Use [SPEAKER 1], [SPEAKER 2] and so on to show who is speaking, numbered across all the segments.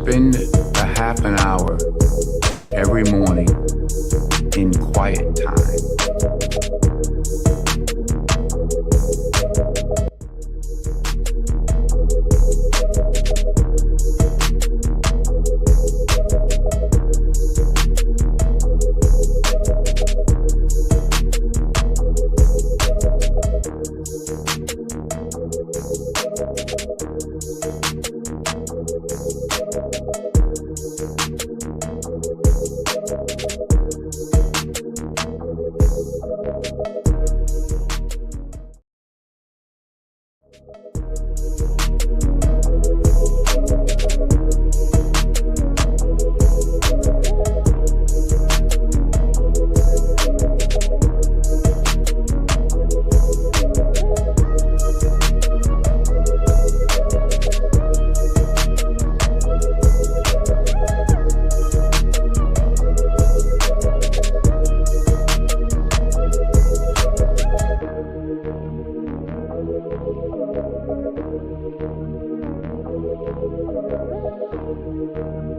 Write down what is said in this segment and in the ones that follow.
[SPEAKER 1] Spend a half an hour every morning in quiet time.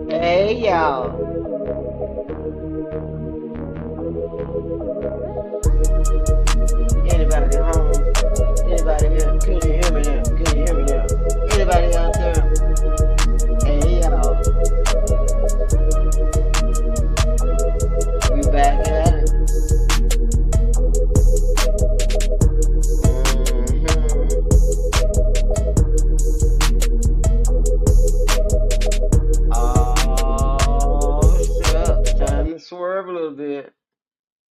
[SPEAKER 2] Hey y'all. Anybody home? Anybody here? Can you hear me now? Can you hear me now? Anybody out there? Hey y'all. We back at it. Swerve a little bit.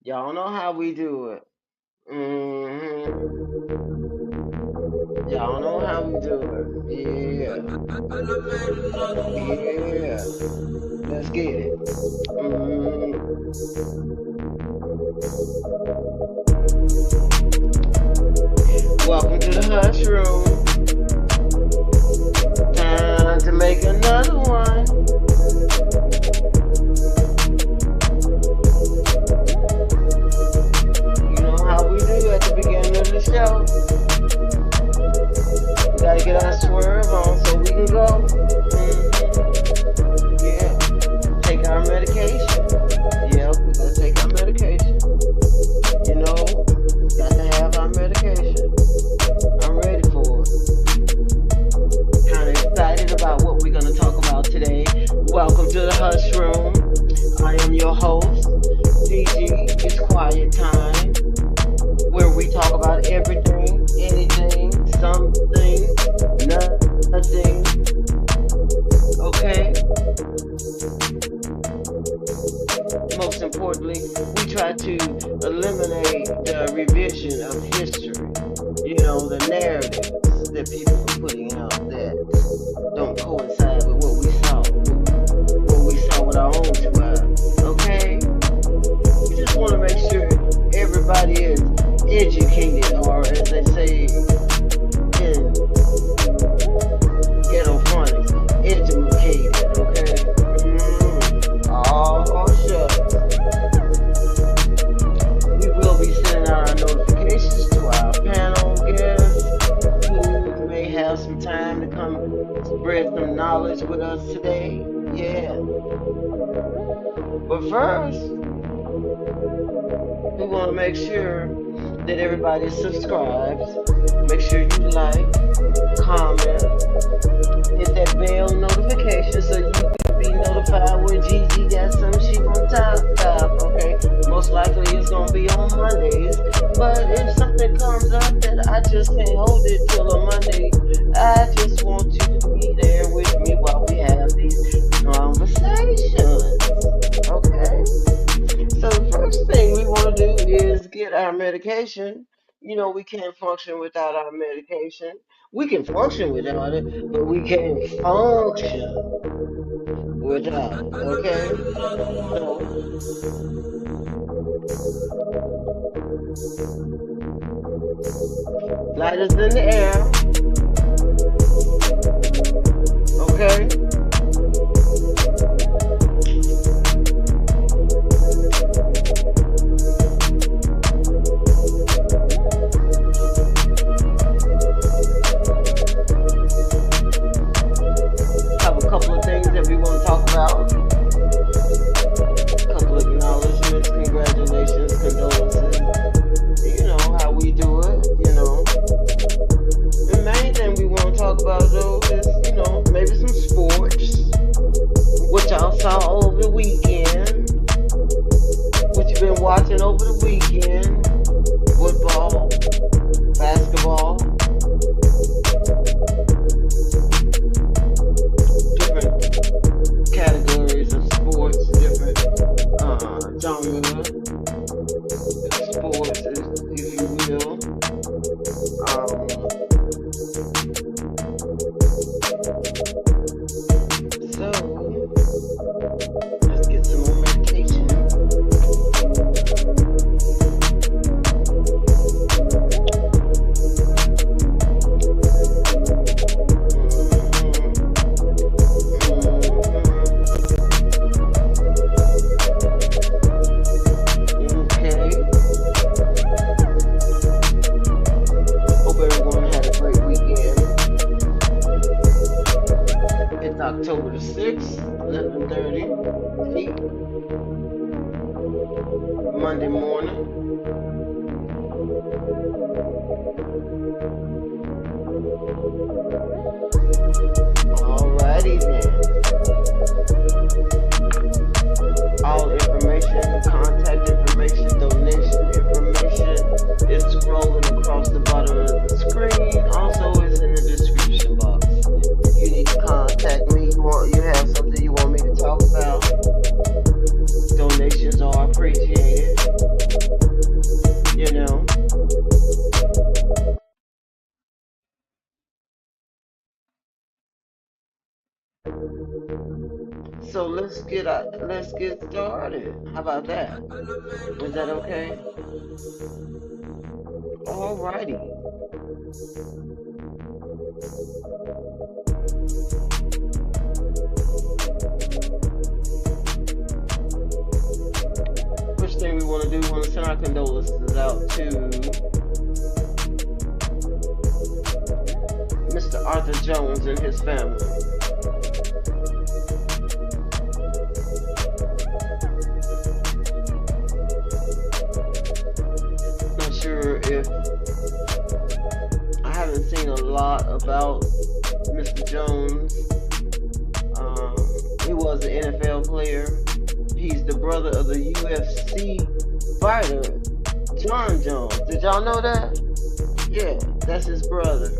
[SPEAKER 2] Y'all know how we do it. Y'all know how we do it. Yeah. Yeah. Let's get it. Welcome to the hush room. Time to make another one. At the beginning of the show, we gotta get our swerve on so we can go. Yeah, take our medication. Yeah, we gotta take our medication. You know, got to have our medication. I'm ready for it. Kind of excited about what we're gonna talk about today. Welcome to the Hush Room. I am your host, DG. It's quiet time, where we talk about everything, anything, something, nothing. Okay? Most importantly, we try to eliminate the revision of history. You know, the narratives that people are putting out that don't coincide with what we saw with our own two eyes. Okay? We just want to make sure everybody is educated, or as they say in ghetto phonics, educated, okay? Oh, shucks. We will be sending out our notifications to our panel guests who may have some time to come spread some knowledge with us today. Yeah. But first, we want to make sure that everybody subscribes. Make sure you like, comment, hit that bell notification so you can be notified when Gigi got some shit on top, okay? Most likely it's gonna be on Mondays, but if something comes up that I just can't hold it till a Monday, I just want you to be there with me while we have these conversations, okay? So the first thing we want to do is get our medication. we can't function without our medication. We can function without it, but we can't function without it, okay? So, lighters in the air, okay? Have a couple of things that we want to talk about. A couple of acknowledgments, congratulations, condolences. You know how we do it, The main thing we want to talk about, though, is, maybe some sports. What y'all saw over the weekend. What you've been watching over the weekend. Football, basketball. Different categories of sports, different genres of sports, if you will. So, let's get some more medication. October the 6th, 11:30, Monday morning. Alrighty then. All information, contact information, donation information is scrolling across the bottom of the screen. Also, it's in the description box. If you need to contact me, you have something you want me to talk about, donations are appreciated, So let's get started. How about that? Is that okay? Alrighty. First thing we want to do, we want to send our condolences out to Mr. Arthur Jones and his family. Not sure if I haven't seen a lot about Mr. Jones. He was an NFL player. He's the brother of the UFC fighter, John Jones. Did y'all know that? Yeah, that's his brother.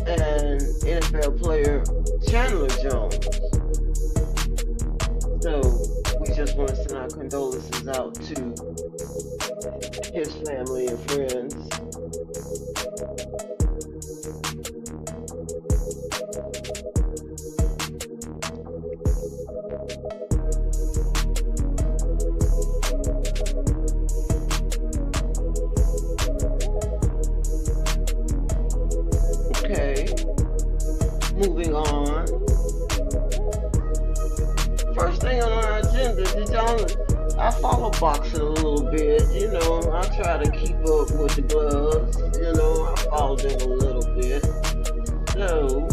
[SPEAKER 2] And NFL player Chandler Jones. So we just want to send our condolences out to his family and friends. Moving on. First thing on our agenda, I follow boxing a little bit, I try to keep up with the gloves, I follow them a little bit. So,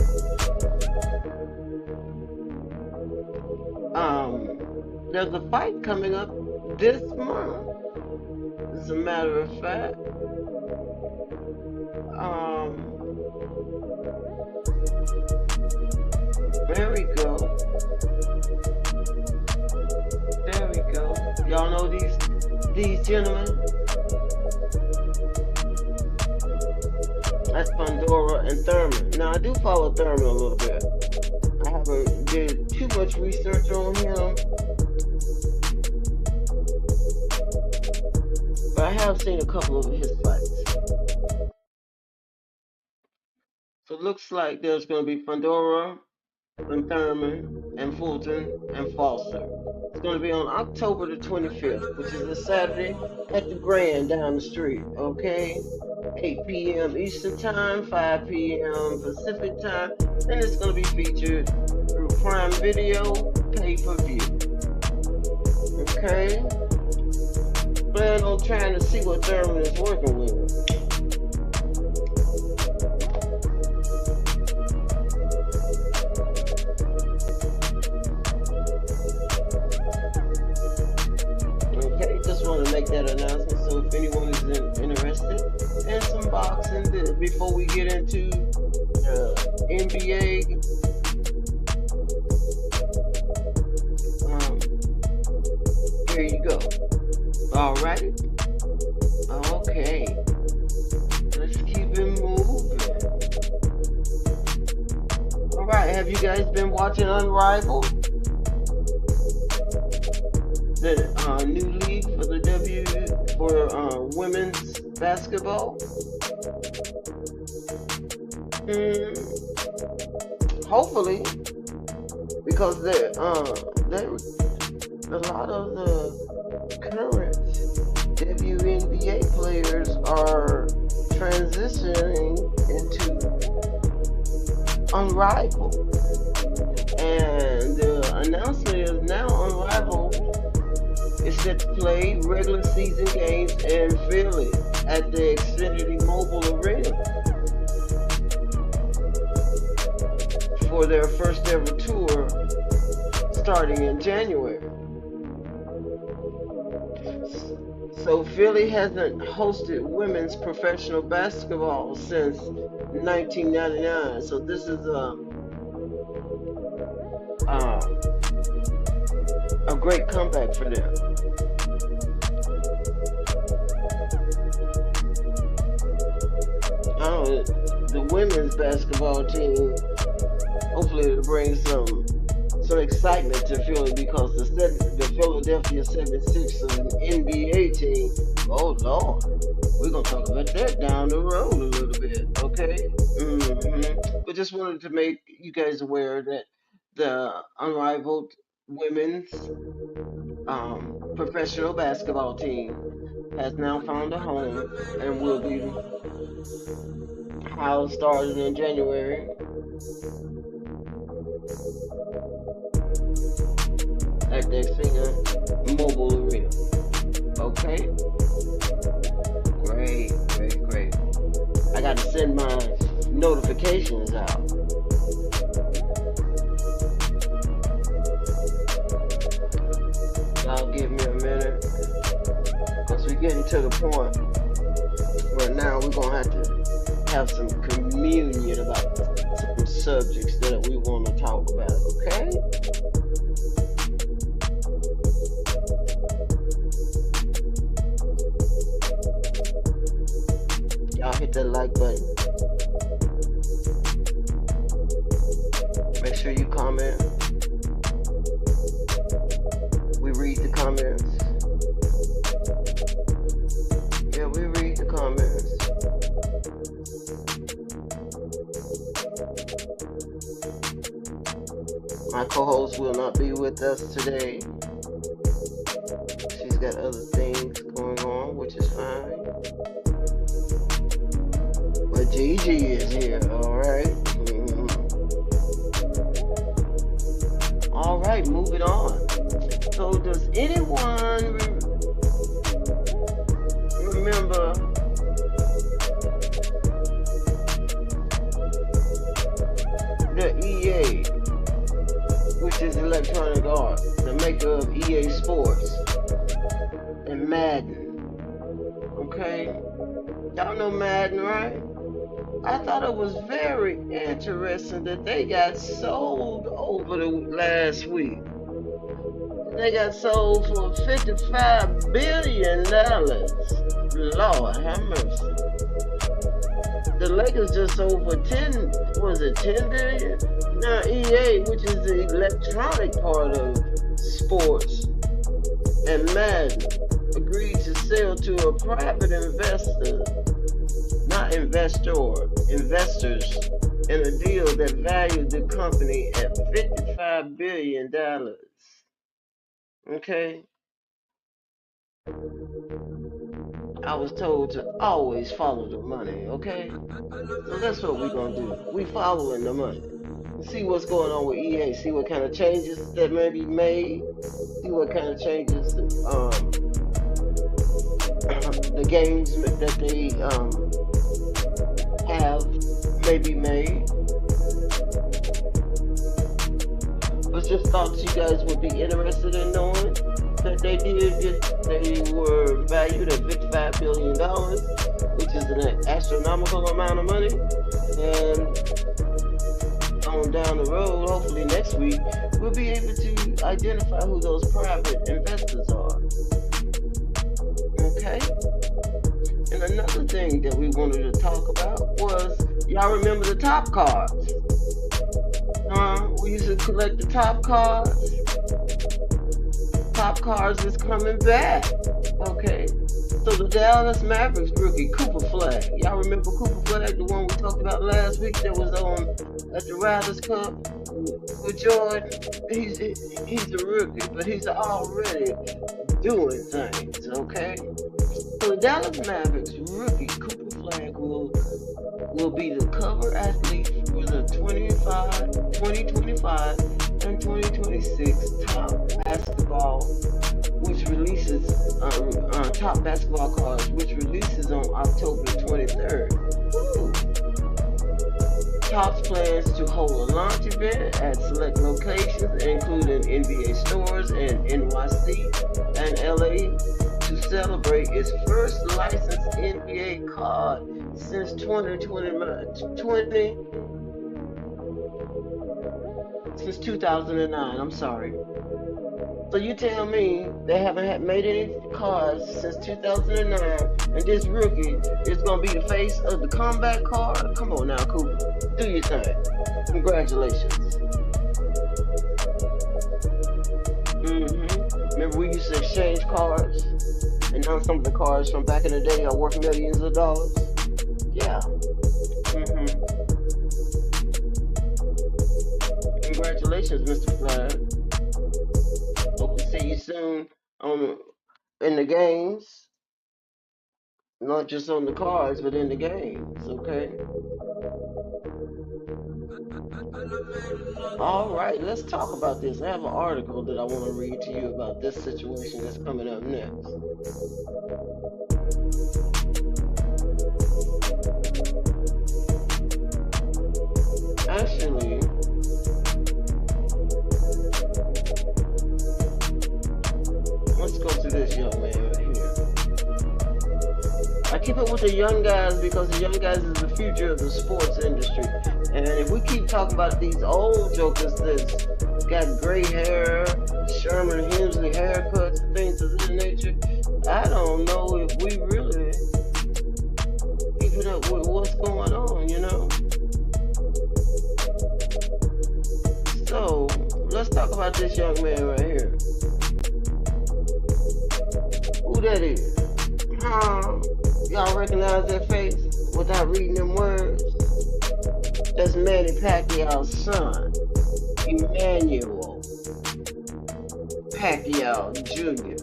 [SPEAKER 2] there's a fight coming up this month, as a matter of fact. There we go. Y'all know these gentlemen? That's Pandora and Thurman. Now I do follow Thurman a little bit. I haven't did too much research on him. I have seen a couple of his fights. So it looks like there's going to be Fundora and Thurman and Fulton and Foster. It's going to be on October the 25th, which is a Saturday at the Grand down the street, okay? 8 p.m. Eastern Time, 5 p.m. Pacific Time, and it's going to be featured through Prime Video pay-per-view, okay? Plan on trying to see what Thurman is working with. Okay, just want to make that announcement. So if anyone is interested in some boxing, before we get into NBA, here you go. Alrighty. Okay. Let's keep it moving. Alright, have you guys been watching Unrivaled? The new league for the women's basketball. Hopefully, because a lot of the current WNBA players are transitioning into Unrivaled, and the announcement is now Unrivaled is set to play regular season games in Philly at the Xfinity Mobile Arena for their first ever tour starting in January. So Philly hasn't hosted women's professional basketball since 1999. So this is a great comeback for them. The women's basketball team, hopefully it'll bring some excitement to Philly, because the Philadelphia 76ers, an NBA team, oh Lord, we're going to talk about that down the road a little bit, okay? But just wanted to make you guys aware that the Unrivaled women's professional basketball team has now found a home and will be housed starting in January at the Xfinity Mobile Arena. Okay? Great. I got to send my notifications out. Y'all give me a minute, because we're getting to the point where now we're going to have to have some communion about some subjects that we want to talk about, okay? Y'all hit that like button. Make sure you comment. We read the comments. Yeah, we read the comments. My co-host will not be with us today. She's got other things going on, which is fine. But Gigi is here, alright? Alright, moving on. So does anyone remember the EA, which is Electronic Arts, the maker of EA Sports and Madden? Okay? Y'all know Madden, right? I thought it was very interesting that they got sold over the last week. They got sold for $55 billion. Lord have mercy. The Lakers just sold for 10 billion? Now EA, which is the electronic part of sports and Madden, agreed to sell to a private investor, not investors, in a deal that valued the company at $55 billion. Okay? I was told to always follow the money, okay? So that's what we're gonna do. We following the money. See what's going on with EA, see what kind of changes that may be made, see what kind of changes the games that they have may be made. But just thought you guys would be interested in knowing that they were valued at $55 billion, which is an astronomical amount of money. And on down the road, hopefully next week, we'll be able to identify who those private investors are. Okay? And another thing that we wanted to talk about was, y'all remember the top cards? We used to collect the top cards. Top cards is coming back. Okay. So the Dallas Mavericks rookie, Flagg. Y'all remember Flagg, the one we talked about last week that was on at the Riders Cup with Jordan? He's a rookie, but he's already doing things, okay? So the Dallas Mavericks rookie, Flagg, will be the cover athlete for the 2025 and 2026 top basketball, which releases top basketball cards, which releases on October 23rd. Ooh. Topps plans to hold a launch event at select locations, including NBA stores in NYC and LA, to celebrate its first licensed NBA card since 2009. I'm sorry. So you tell me they haven't made any cards since 2009, and this rookie is gonna be the face of the comeback card? Come on now, Cooper, do your thing. Congratulations. Remember we used to exchange cards, and now some of the cards from back in the day are worth millions of dollars. Yeah. Congratulations, Mr. Flagg. Hope to see you soon in the games. Not just on the cards, but in the games, okay? All right, let's talk about this. I have an article that I want to read to you about this situation that's coming up next. Actually, let's go to this young man right here. I keep it with the young guys because the young guys is the future of the sports industry. And if we keep talking about these old jokers that's got gray hair, Sherman Hemsley haircuts and things of that nature, I don't know if we really keep it up with what's going on, you know? So, let's talk about this young man right here. Who that is? Y'all recognize that face without reading them words? That's Manny Pacquiao's son, Emmanuel Pacquiao Jr.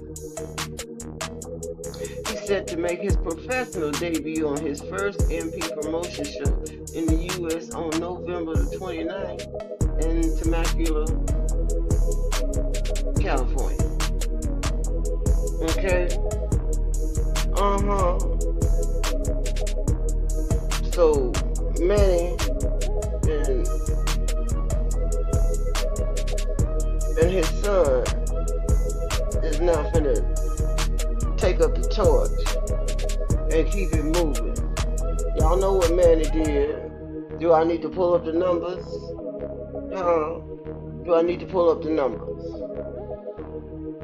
[SPEAKER 2] He's set to make his professional debut on his first MP promotion show in the U.S. on November the 29th in Temecula, California. Okay? So, Manny and his son is now finna take up the torch and keep it moving. Y'all know what Manny did. Do I need to pull up the numbers? Do I need to pull up the numbers?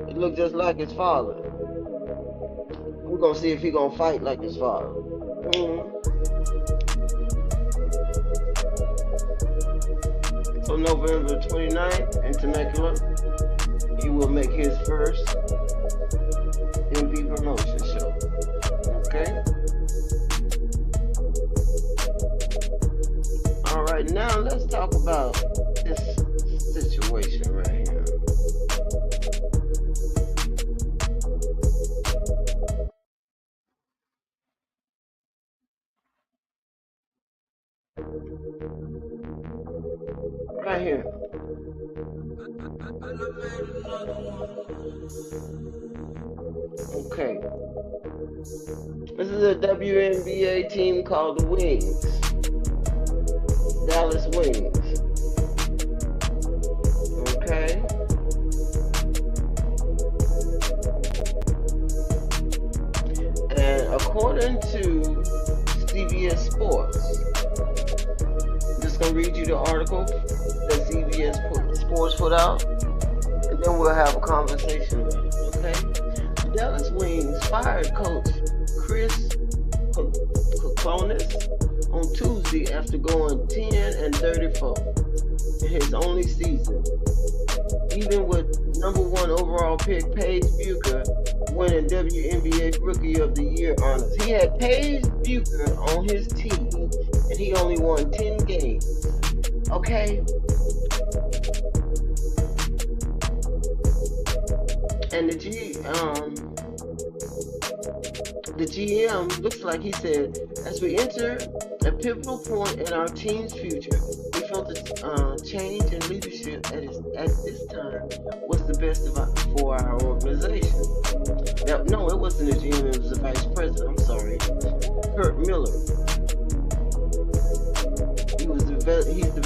[SPEAKER 2] It looks just like his father. We're gonna see if he gonna fight like his father. So November 29th in Temecula, he will make his first MP promotion show. But now let's talk about this situation right here. Right here. Okay. This is a WNBA team called the Wings. Dallas Wings. Okay. And according to CBS Sports, I'm just going to read you the article that CBS Sports put out, and then we'll have a conversation about it, okay? The Dallas Wings fired coach Chris Kokonis on Tuesday after going 10-34 in his only season, even with #1 overall pick Paige Bucher winning WNBA Rookie of the Year honors. He had Paige Bucher on his team, and he only won 10 games. Okay? And the GM looks like he said, as we enter a pivotal point in our team's future, we felt that change in leadership at this time was the best for our organization. Now, no, it wasn't the GM, it was the vice president. I'm sorry, Kurt Miller. He's the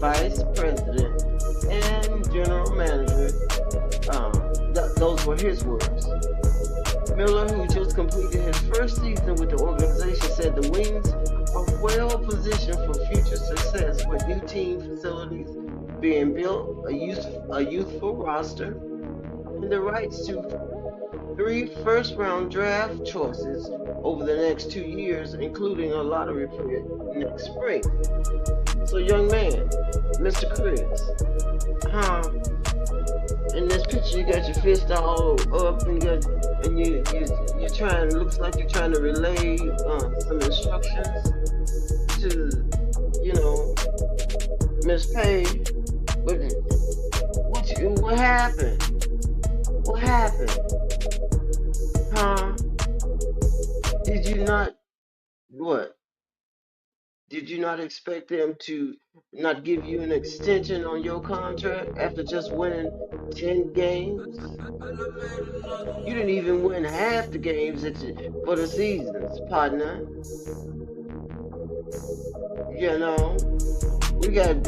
[SPEAKER 2] vice president and general manager. Those were his words. Miller, who just completed his first season with the organization, said the Wings are well positioned for future success with new team facilities being built, a youthful roster, and the rights to 3 first-round draft choices over the next 2 years, including a lottery pick next spring. So, young man, Mr. Chris, in this picture you got your fist all up and you're trying, looks like you're trying to relay some instructions to, Miss Page. But what happened? What happened? Did you not, what? Did you not expect them to not give you an extension on your contract after just winning 10 games? You didn't even win half the games for the seasons, partner. We got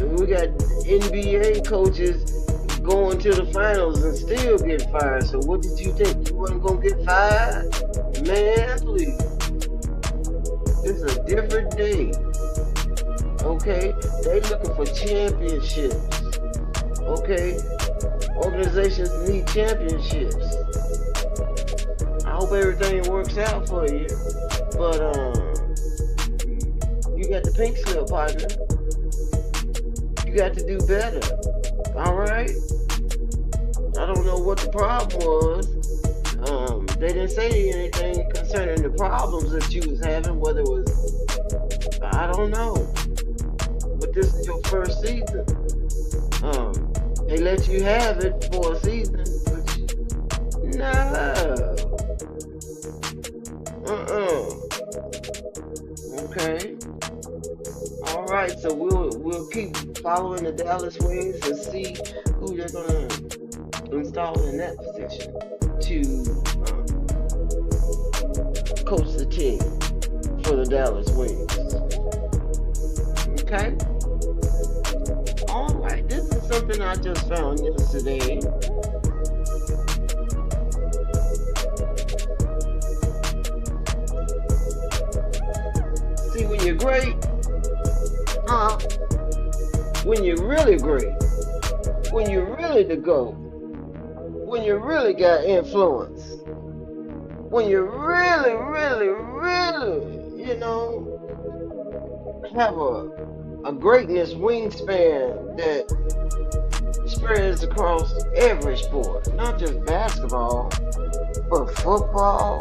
[SPEAKER 2] NBA coaches going to the finals and still get fired. So what did you think? You wasn't gonna get fired? Man, please. It's a different day. Okay? They looking for championships. Okay? Organizations need championships. I hope everything works out for you. But you got the pink slip, partner. You got to do better. Alright? I don't know what the problem was. They didn't say anything concerning the problems that you was having, whether it was, I don't know. But this is your first season. They let you have it for a season, but no. Okay. All right. So we'll keep following the Dallas Wings and see who they're gonna install in that position to coach the team for the Dallas Wings. Okay. All right. This is something I just found yesterday. See, when you're great, when you're really great, when you're really the GOAT, when you really got influence, when you really, really, really, have a greatness wingspan that spreads across every sport, not just basketball, but football,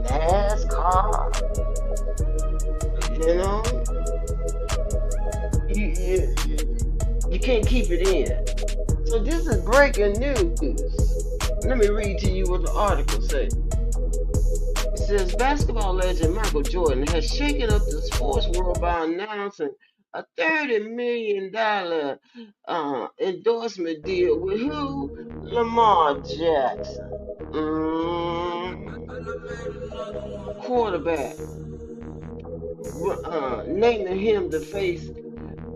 [SPEAKER 2] NASCAR, can't keep it in. So this is breaking news. Let me read to you what the article says. It says basketball legend Michael Jordan has shaken up the sports world by announcing a $30 million endorsement deal with who? Lamar Jackson. Quarterback. Naming him the face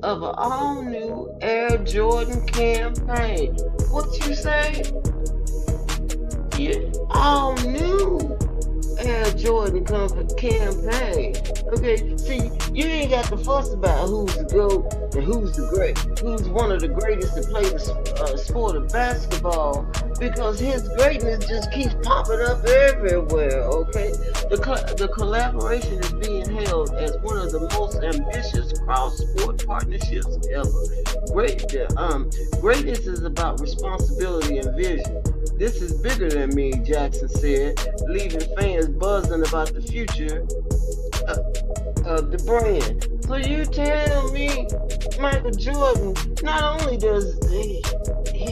[SPEAKER 2] of an all-new Air Jordan campaign. What you say? Yeah, all new Air Jordan campaign. Okay, see, you ain't got to fuss about who's the GOAT and who's the great, who's one of the greatest to play the sport of basketball, because his greatness just keeps popping up everywhere. Okay, the collaboration is being hailed as one of the most ambitious cross-sport partnerships ever. Greatness is about responsibility and vision. This is bigger than me, Jackson said, leaving fans buzzing about the future of the brand. So you tell me Michael Jordan, not only does he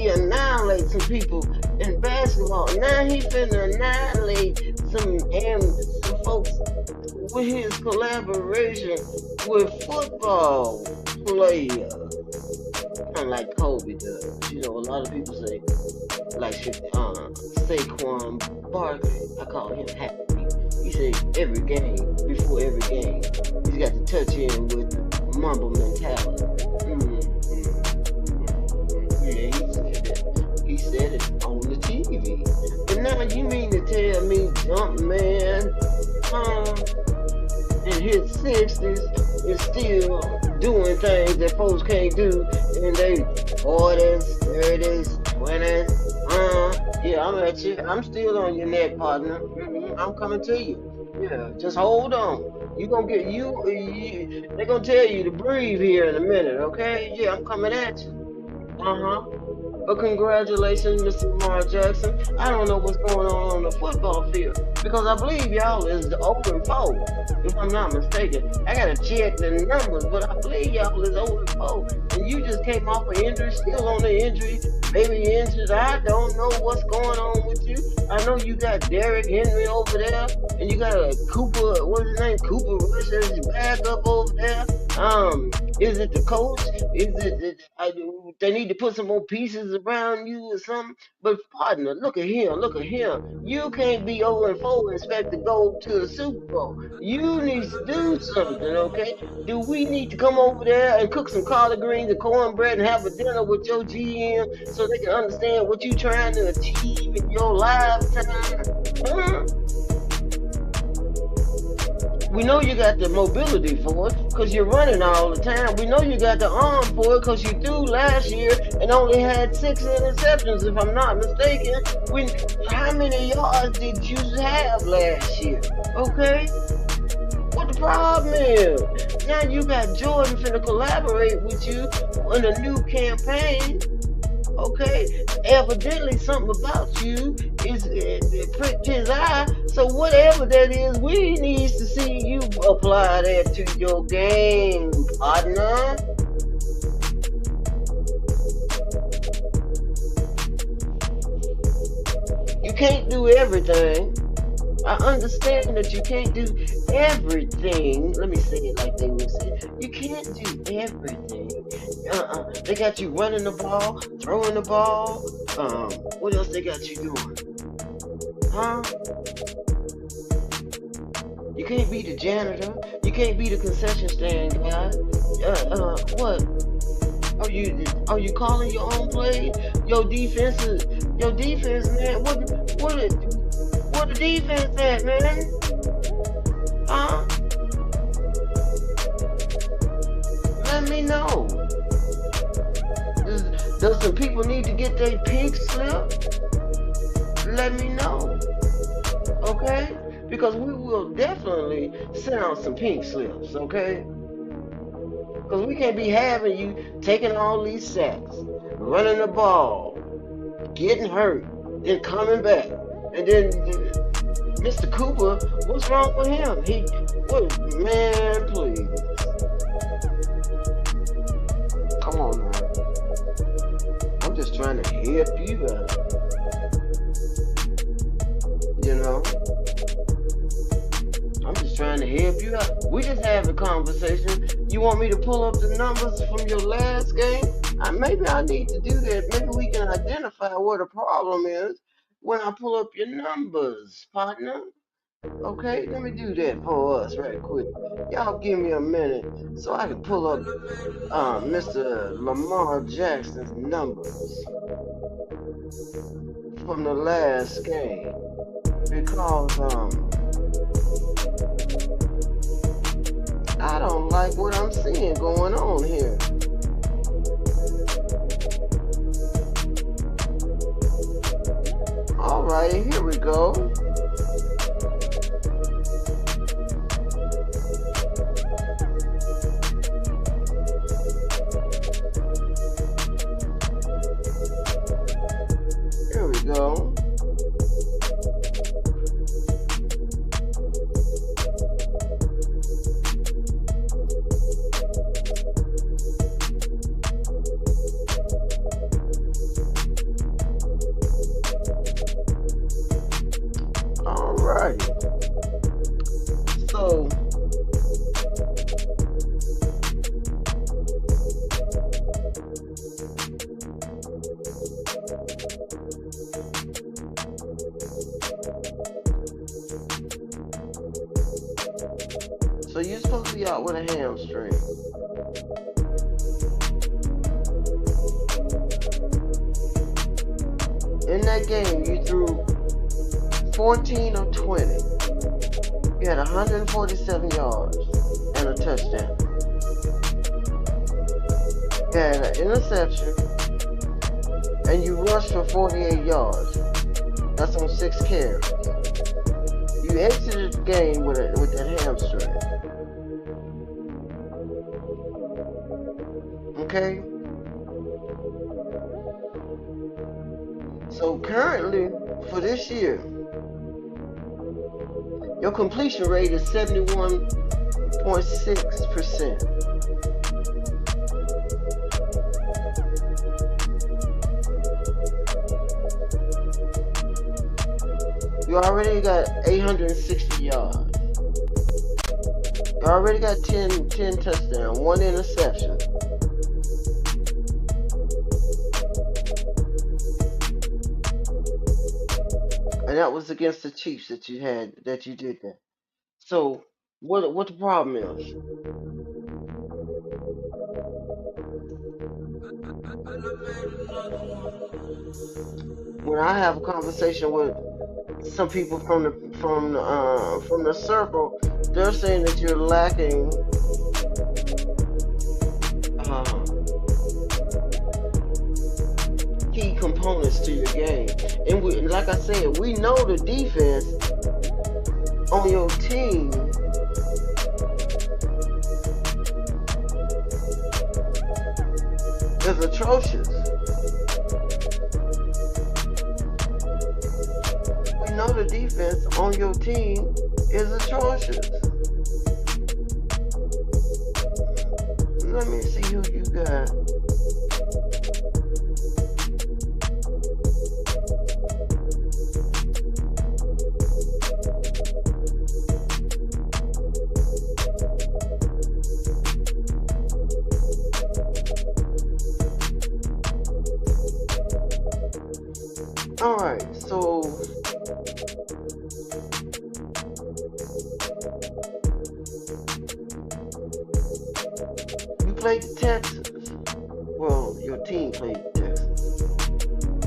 [SPEAKER 2] annihilate some people in basketball, now he finna annihilate some folks with his collaboration with football players. Unlike Kobe does. You know, a lot of people say, like Saquon Barkley, I call him Happy. He said every game, before every game, he's got to touch in with the mumble mentality. Yeah, he said it on the TV. But now you mean to tell me Jumpman in his 60s is still doing things that folks can't do in their 40s, 30s, 20s. Yeah, I'm at you. I'm still on your neck, partner. I'm coming to you. Yeah, just hold on. You gonna get they're gonna tell you to breathe here in a minute, okay? Yeah, I'm coming at you. But congratulations, Mr. Lamar Jackson. I don't know what's going on the football field, because I believe y'all is the 0-4, if I'm not mistaken. I gotta check the numbers, but I believe y'all is 0-4. And you just came off an injury, still on the injury, maybe injured. I don't know what's going on with you. I know you got Derrick Henry over there, and you got a Cooper, what's his name? Cooper Rush as your backup over there. Is it the coach? Is it they need to put some more pieces around you or something? But partner, look at him. You can't be 0-4 and expect to go to the Super Bowl. You need to do something, okay? Do we need to come over there and cook some collard greens and cornbread and have a dinner with your GM so they can understand what you're trying to achieve in your lifetime? We know you got the mobility for it because you're running all the time. We know you got the arm for it because you threw last year and only had 6 interceptions, if I'm not mistaken. How many yards did you have last year? Okay? What the problem is? Now you got Jordan finna collaborate with you in a new campaign. Okay, evidently something about you it pricked his eye. So whatever that is, we need to see you apply that to your game, partner. You can't do everything. I understand that you can't do everything. Let me say it like they would say. You can't do everything. They got you running the ball, throwing the ball. What else they got you doing? You can't be the janitor. You can't be the concession stand guy. What? Are you calling your own play? Your defense, man. What the defense at, man? Let me know. Does some people need to get their pink slip? Let me know. Okay? Because we will definitely send out some pink slips, okay? Because we can't be having you taking all these sacks, running the ball, getting hurt, then coming back. And then Mr. Cooper, what's wrong with him? Man, please. Come on, man. help you out. You know, I'm just trying to help you out. We just having a conversation. You want me to pull up the numbers from your last game? Maybe I need to do that. Maybe we can identify what the problem is when I pull up your numbers, partner. Okay, let me do that for us right quick. Y'all give me a minute so I can pull up Mr. Lamar Jackson's numbers from the last game, because I don't like what I'm seeing going on here. Alright, here we go. Here we go. Alright. So you're supposed to be out with a hamstring. In that game, you threw 14 of 20. You had 147 yards and a touchdown. You had an interception, and you rushed for 48 yards. That's on 6 carries. You exited the game with that hamstring. Okay? So currently, for this year, your completion rate is 71.6%. You already got 860 yards. You already got 10 touchdowns, 1 interception. And that was against the Chiefs that you did that. So what the problem is? When I have a conversation with some people from the circle, they're saying that you're lacking key components to your game. And like I said, we know the defense on your team is atrocious. We know the defense on your team is atrocious. Let me see who you got. Alright, so you played the Texans. Well, your team played the Texans.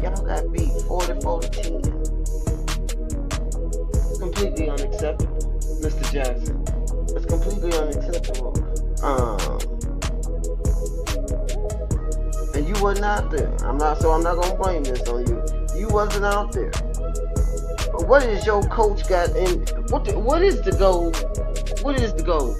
[SPEAKER 2] Y'all got beat 44-10. Completely unacceptable, Mr. Jackson. It's completely unacceptable. And you wasn't out there. I'm not gonna blame this on you. You wasn't out there. But what is your coach got in? What is the goal? What is the goal?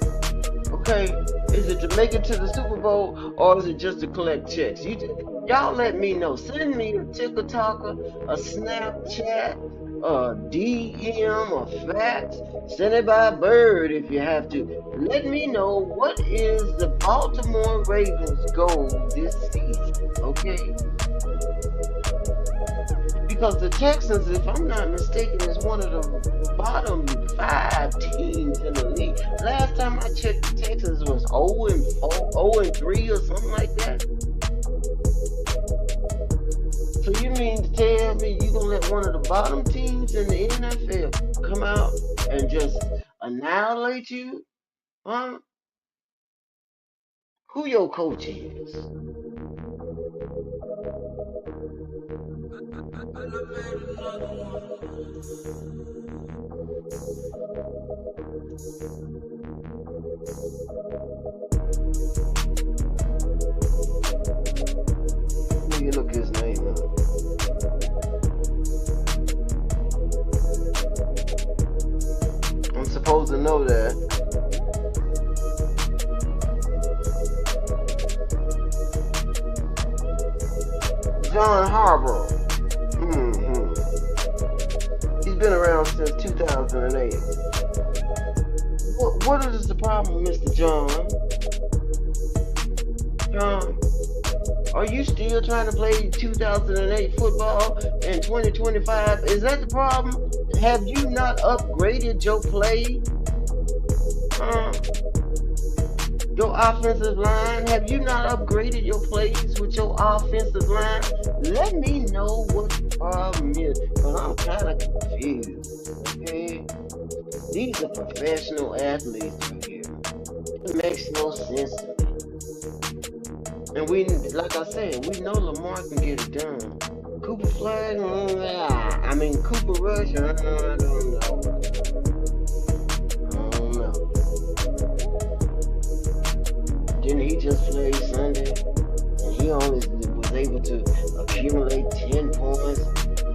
[SPEAKER 2] Okay, is it to make it to the Super Bowl, or is it just to collect checks? Y'all let me know. Send me a TikTok, a Snapchat, a DM, a fax. Send it by bird if you have to. Let me know what is the Baltimore Ravens' goal this season. Okay. Because the Texans, if I'm not mistaken, is one of the bottom 5 teams in the league. Last time I checked, the Texans was 0-3 or something like that. So you mean to tell me you gonna let one of the bottom teams in the NFL come out and just annihilate you? Huh? Who your coach is? Let me look his name up. I'm supposed to know that. John Harbaugh. He's been around since 2008. What is the problem, Mr. John? John, are you still trying to play 2008 football in 2025? Is that the problem? Have you not upgraded your play? Your offensive line? Have you not upgraded your plays with your offensive line? Let me know what the problem is, because I'm kind of confused, okay? These are professional athletes right here. It makes no sense to me. And we, like I said, we know Lamar can get it done. Cooper Flagg, Cooper Rush, I don't know. Didn't he just play Sunday? And he only was able to accumulate 10 points?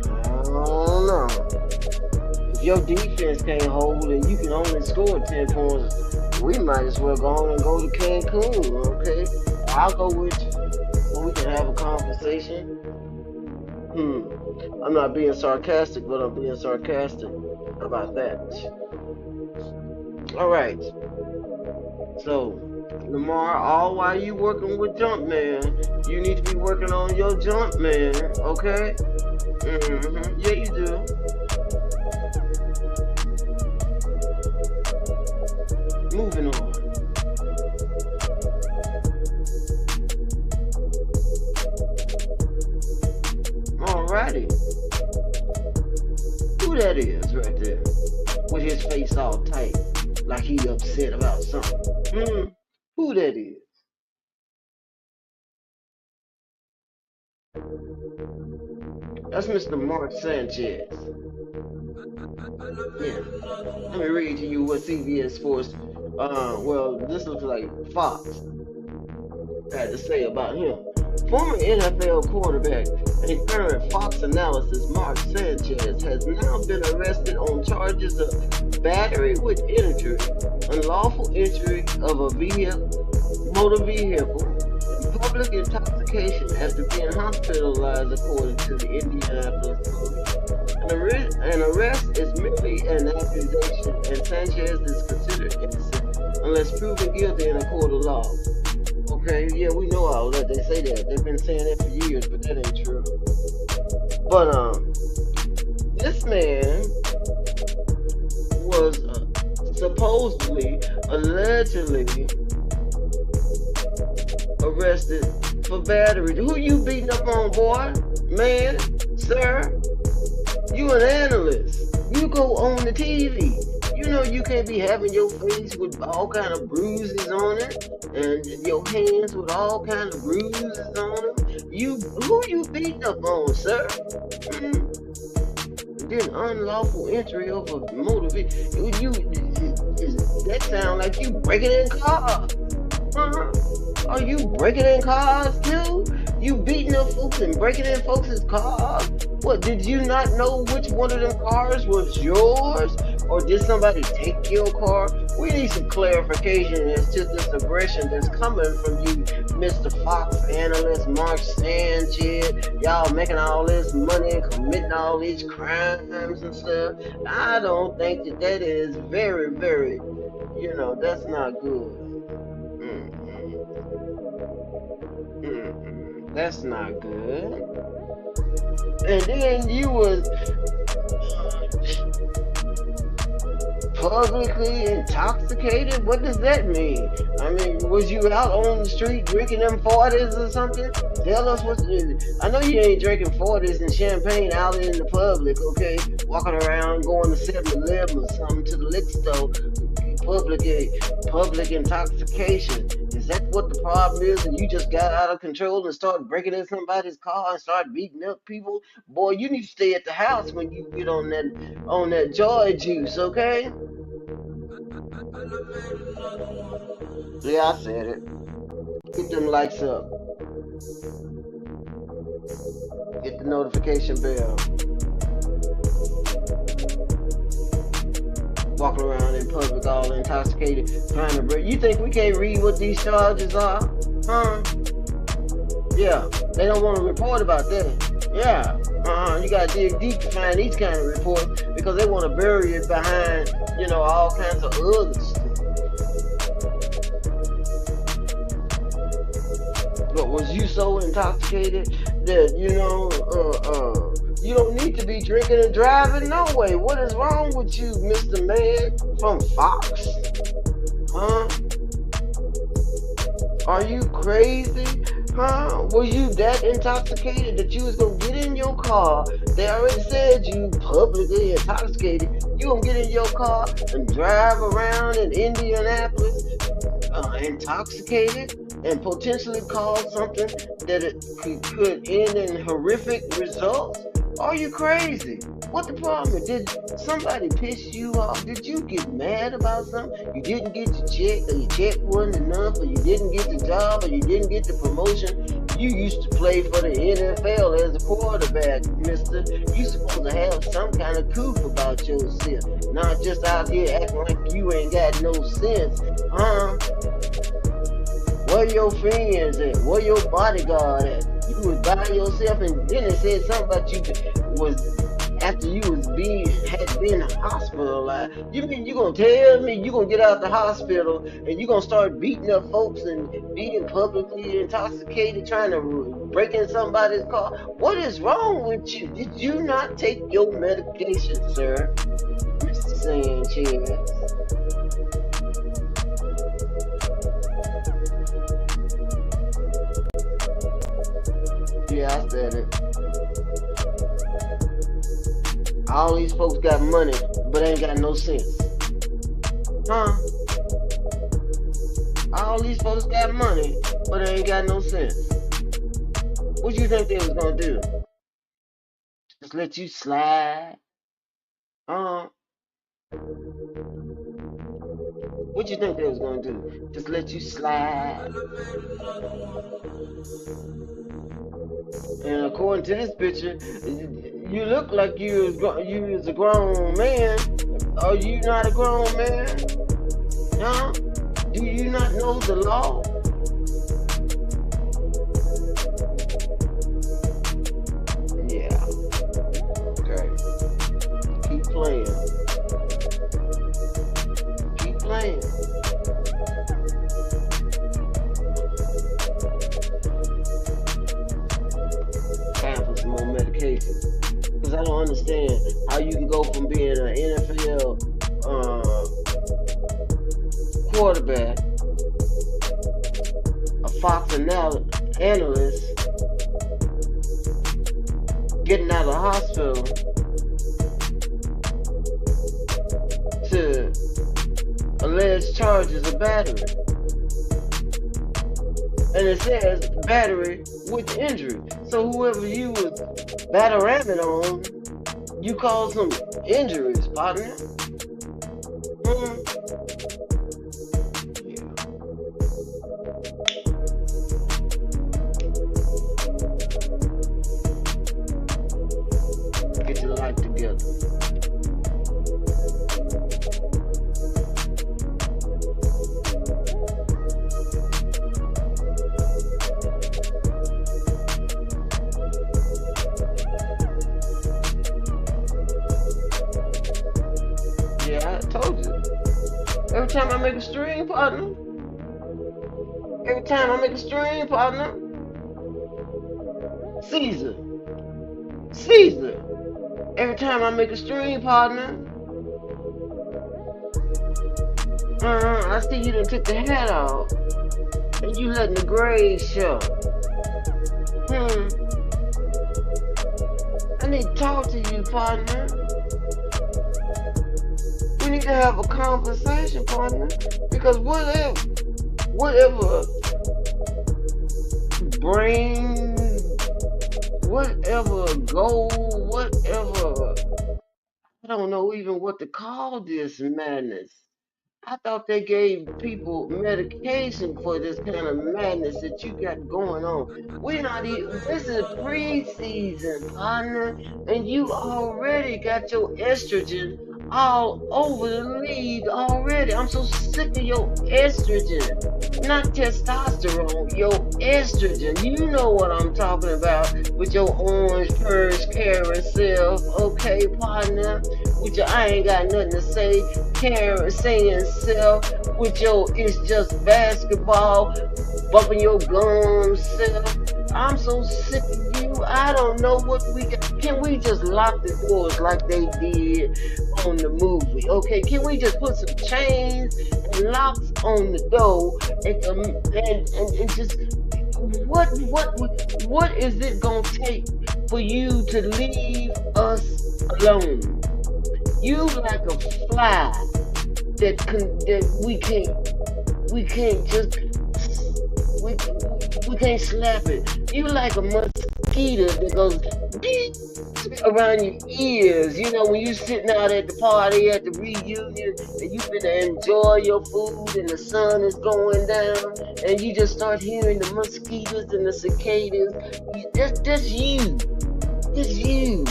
[SPEAKER 2] I don't know. If your defense can't hold and you can only score 10 points, we might as well go on and go to Cancun, okay? I'll go with you. So we can have a conversation. I'm not being sarcastic, but I'm being sarcastic about that. Alright. So, Lamar, all while you working with Jumpman, you need to be working on your Jumpman, okay? Yeah, you do. Moving on. Alrighty. Who that is right there? With his face all tight, like he upset about something. Who that is? That's Mr. Mark Sanchez. Yeah. Let me read to you what CBS Sports, this looks like Fox had to say about him. Former NFL quarterback and current Fox analysis Mark Sanchez has now been arrested on charges of battery with entry, unlawful entry of a motor vehicle, and public intoxication after being hospitalized, according to the Indianapolis Police. An arrest is merely an accusation, and Sanchez is considered innocent unless proven guilty in a court of law. Okay, yeah, we know all that. They say that. They've been saying that for years, but that ain't true. But, this man was allegedly arrested for battery. Who you beating up on, boy? Man, sir? You an analyst. You go on the TV. You know you can't be having your face with all kind of bruises on it, and your hands with all kind of bruises on them. Who you beating up on, sir? Then unlawful entry of a motor vehicle. That sound like you breaking in cars. Are you breaking in cars too? You beating up folks and breaking in folks' cars? What, did you not know which one of them cars was yours? Or did somebody take your car? We need some clarification as to this aggression that's coming from you, Mr. Fox analyst Mark Sanchez. Y'all making all this money, committing all these crimes and stuff. I don't think that is very, very, that's not good. That's not good. And then you was publicly intoxicated? What does that mean? I mean, was you out on the street drinking them 40s or something? Tell us what. I know you ain't drinking 40s and champagne out in the public, okay? Walking around, going to 7-Eleven or something, to the liquor store. Public intoxication. Is that what the problem is? And you just got out of control and started breaking in somebody's car and started beating up people? Boy, you need to stay at the house when you get on that joy juice, okay? Yeah, I said it. Get them lights up. Hit the notification bell. Walking around in public all intoxicated, trying to break. You think we can't read what these charges are? Huh? Yeah, they don't want to report about that. Yeah, you gotta dig deep to find these kind of reports because they want to bury it behind, all kinds of other stuff. But was you so intoxicated that, you don't need to be drinking and driving no way? What is wrong with you, Mr. Man from Fox? Huh? Are you crazy? Huh? Were you that intoxicated that you was gonna get in your car? They already said you publicly intoxicated. You gonna get in your car and drive around in Indianapolis intoxicated and potentially cause something that it could end in horrific results? Are you crazy? What the problem is? Did somebody piss you off? Did you get mad about something? You didn't get the check, or your check wasn't enough, or you didn't get the job, or you didn't get the promotion? You used to play for the NFL as a quarterback, mister. You supposed to have some kind of coup about yourself, not just out here acting like you ain't got no sense, huh? Where your friends at? Where your bodyguard at? You was by yourself, and then it said something about you was after you had been hospitalized. You mean you gonna tell me you gonna get out the hospital and you gonna start beating up folks and being publicly intoxicated, trying to break in somebody's car? What is wrong with you? Did you not take your medication, sir, Mr. Sanchez? Yeah, I said it. All these folks got money, but ain't got no sense. Huh? All these folks got money, but ain't got no sense. What you think they was gonna do? Just let you slide? What you think they was gonna do? Just let you slide? And according to this picture, you look like you was a grown man. Are you not a grown man? Huh? Do you not know the law? Yeah. Okay. Keep playing. Keep playing. More medication, because I don't understand how you can go from being an NFL quarterback, a Fox analyst, getting out of the hospital to alleged charges of battery. And it says battery with injury. So whoever you was batteramming on, you caused some injuries, partner. Yeah. Get your life together. Yeah, I told you. Every time I make a stream, partner. Caesar, Caesar. Every time I make a stream, partner, I see you done took the hat off and you letting the gray show. I need to talk to you, partner. We need to have a conversation, partner, because whatever brain, whatever goal, whatever, I don't know even what to call this madness. I thought they gave people medication for this kind of madness that you got going on. We're not even, this is preseason, partner, and you already got your estrogen all over the league already. I'm so sick of your estrogen. Not testosterone, your estrogen. You know what I'm talking about with your orange purse carrying self, okay, partner? With your I ain't got nothing to say, carrying saying self, with your it's just basketball, bumping your gums self. I'm so sick of you. I don't know what we can. Can we just lock the doors like they did on the movie? Okay, can we just put some chains and locks on the door and just what is it gonna take for you to leave us alone? You like a fly that we can't slap it. You like a mosquito that goes around your ears. You know, when you sitting out at the party at the reunion and you finna enjoy your food and the sun is going down and you just start hearing the mosquitoes and the cicadas. That's you. It's you.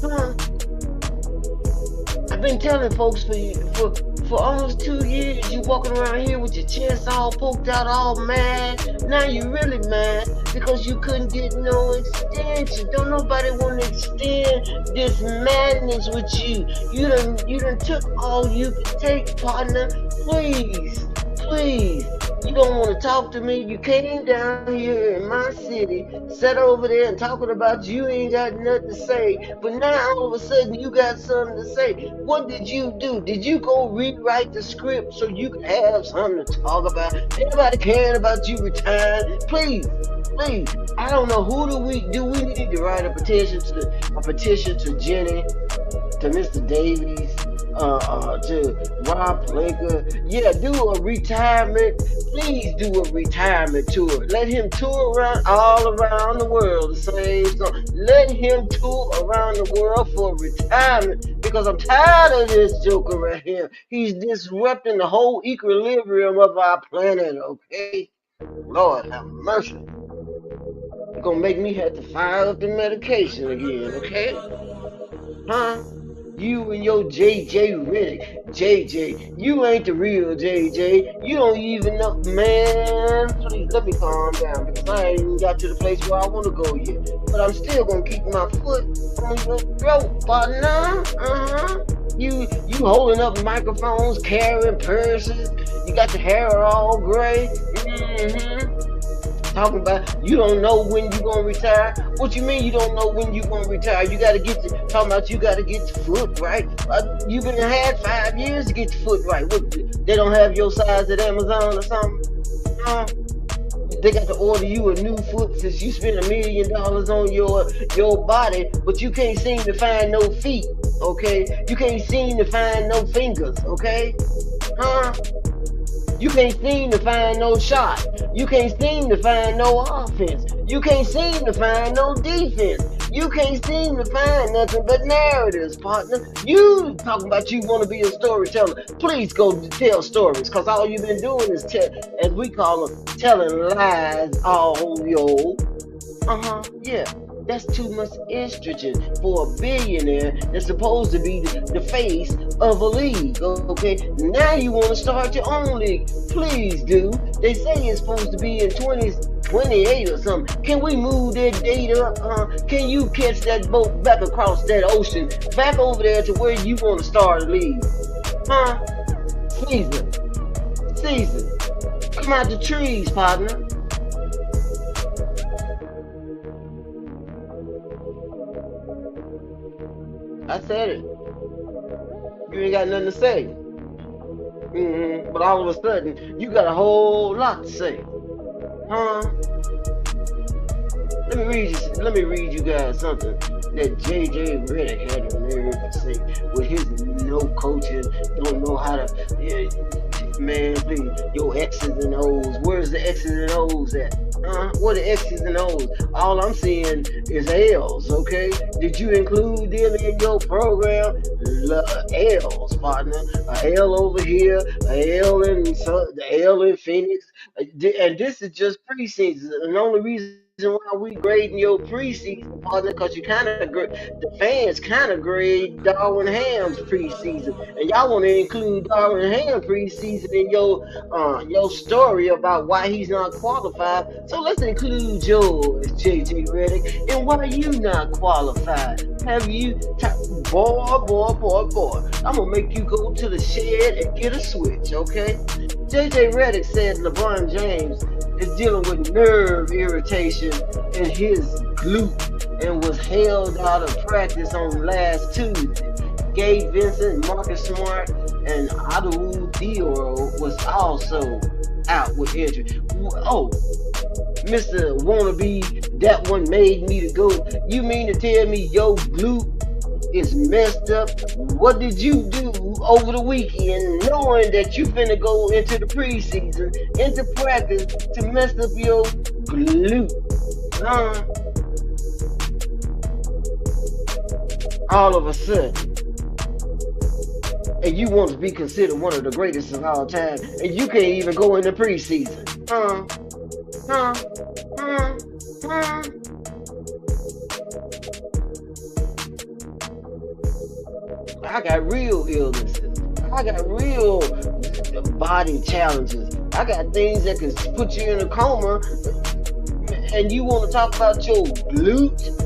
[SPEAKER 2] Huh? I've been telling folks for almost 2 years, you walking around here with your chest all poked out, all mad. Now you really mad because you couldn't get no extension. Don't nobody want to extend this madness with you. You done took all you can take, partner. Please. You don't want to talk to me. You came down here in my city, sat over there and talking about you ain't got nothing to say. But now all of a sudden you got something to say. What did you do? Did you go rewrite the script so you could have something to talk about? Anybody caring about you retiring? Please. I don't know who we need to write a petition to Jenny, to Mr. Davies, to Rob Plinker. Yeah, do a retirement. Please do a retirement tour. Let him tour all around the world. The same song. Let him tour around the world for retirement because I'm tired of this joker right here. He's disrupting the whole equilibrium of our planet, okay? Lord have mercy. You're gonna make me have to fire up the medication again, okay? Huh? You and your JJ Riddick. JJ, you ain't the real JJ. You don't even know, man. Please let me calm down because I ain't even got to the place where I want to go yet. But I'm still gonna keep my foot on your throat, partner. You holding up microphones, carrying purses. You got your hair all gray. Talking about you don't know when you gonna retire. What you mean you don't know when you gonna retire? You gotta talking about you gotta get your foot right. You been had 5 years to get your foot right. What, they don't have your size at Amazon or something? They got to order you a new foot since you spent $1 million on your body, but you can't seem to find no feet, okay? You can't seem to find no fingers, okay? You can't seem to find no shot. You can't seem to find no offense. You can't seem to find no defense. You can't seem to find nothing but narratives, partner. You talking about you want to be a storyteller. Please go tell stories, because all you've been doing is, as we call them, telling lies all yo. Yeah. That's too much estrogen for a billionaire that's supposed to be the face of a league, okay? Now you want to start your own league. Please do. They say it's supposed to be in 2028 or something. Can we move that date up? Can you catch that boat back across that ocean, back over there to where you want to start a league? Caesar. Come out the trees, partner. I said it. You ain't got nothing to say. But all of a sudden, you got a whole lot to say. Huh? Let me read you guys something that JJ Redick had the nerve to say with his no coaching, don't know how to. Yeah, man, please, your X's and O's. Where's the X's and O's at? What are X's and O's? All I'm seeing is L's, okay? Did you include them in your program? L's, partner. A L over here, a L in the L in Phoenix. And this is just preseason. And the only reason why we grading your preseason, partner, because you kind of the fans kind of grade Darwin Ham's preseason, and y'all want to include Darwin Ham preseason in your story about why he's not qualified. So let's include yours, JJ Redick, and why you not qualified. Have you, boy? I'm gonna make you go to the shed and get a switch, okay? JJ Redick said LeBron James is dealing with nerve irritation in his glute and was held out of practice on last Tuesday. Gabe Vincent, Marcus Smart, and Adou Dioro was also out with injury. Oh, Mr. Wannabe, that one made me to go. You mean to tell me your glute is messed up? What did you do over the weekend knowing that you finna go into the preseason, into practice to mess up your glute? All of a sudden, and you want to be considered one of the greatest of all time, and you can't even go in the preseason. I got real illnesses. I got real body challenges. I got things that can put you in a coma, and you want to talk about your glute?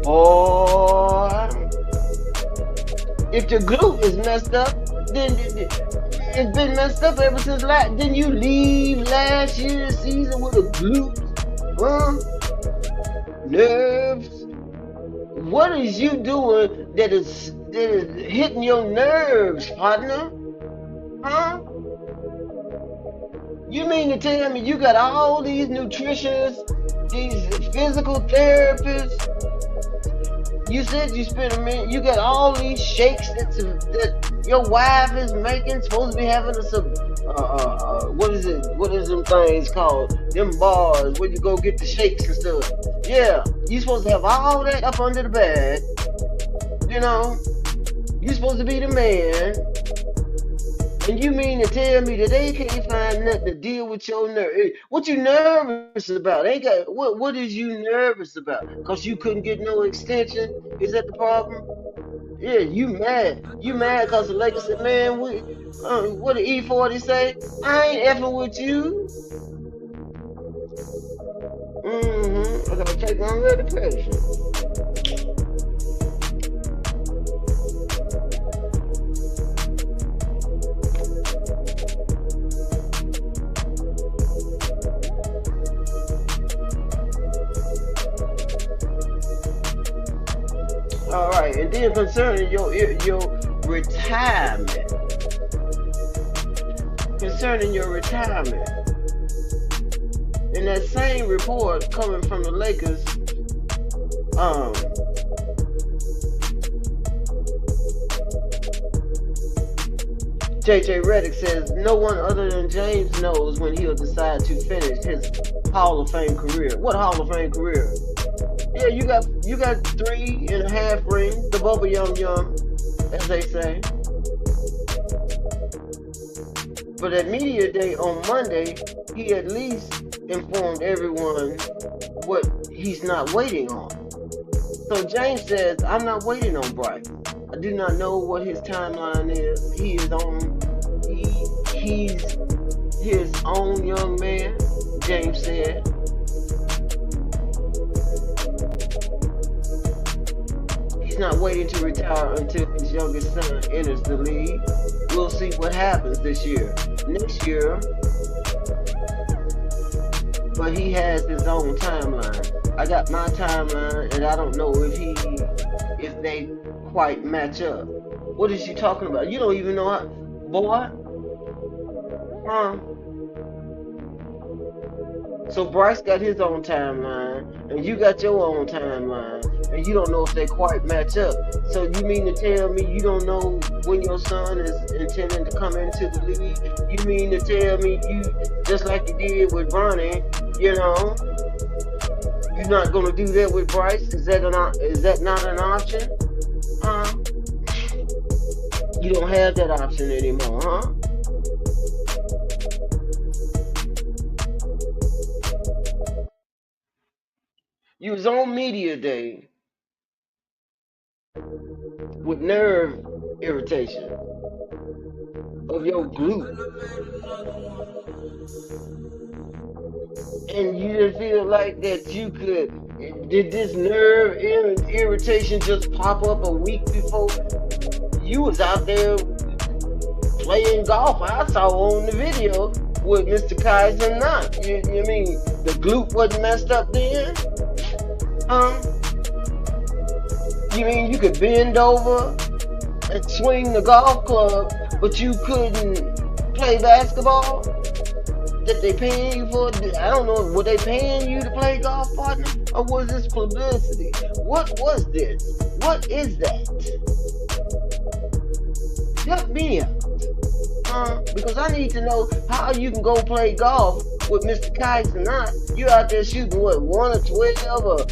[SPEAKER 2] Boy, if your glute is messed up, then it's been messed up ever since last. Then you leave last year's season with a glute, nerves. What is you doing that is hitting your nerves, partner? You mean to tell me you got all these nutritionists, these physical therapists? You said you spent a minute. You got all these shakes that your wife is making. Supposed to be having what is it? What is them things called? Them bars where you go get the shakes and stuff. Yeah, you supposed to have all that up under the bed. You know, you supposed to be the man. And you mean to tell me that they can't find nothing to deal with your nerves? What you nervous about? What is you nervous about? Cause you couldn't get no extension? Is that the problem? Yeah, you mad. You mad cause the Lakers said, man, what did E40 say? I ain't effing with you. I gotta take my medication. All right, and then concerning your retirement, in that same report coming from the Lakers, JJ Redick says no one other than James knows when he'll decide to finish his Hall of Fame career. What Hall of Fame career? Yeah, you got 3.5 rings, the bubble yum, as they say. But at Media Day on Monday, he at least informed everyone what he's not waiting on. So James says, I'm not waiting on Bryant. I do not know what his timeline is. He's his own young man, James said. He's not waiting to retire until his youngest son enters the league. We'll see what happens this year. Next year, but he has his own timeline. I got my timeline, and I don't know if they quite match up. What is she talking about? You don't even know how, boy? Huh? So Bryce got his own timeline, and you got your own timeline, and you don't know if they quite match up. So you mean to tell me you don't know when your son is intending to come into the league? You mean to tell me you, just like you did with Ronnie, you know, you're not gonna do that with Bryce? Is that not an option? Huh? You don't have that option anymore, huh? You was on media day with nerve irritation of your glute, and you didn't feel like that you could. Did this nerve irritation just pop up a week before? You was out there playing golf. I saw on the video with Mr. Kaiser not. You mean the glute wasn't messed up then? You mean you could bend over and swing the golf club, but you couldn't play basketball? That they paying you for? I don't know. Were they paying you to play golf, partner? Or was this publicity? What was this? What is that? Help me out. Because I need to know how you can go play golf with Mr. Kaiser not. You out there shooting what, 1 or 12 or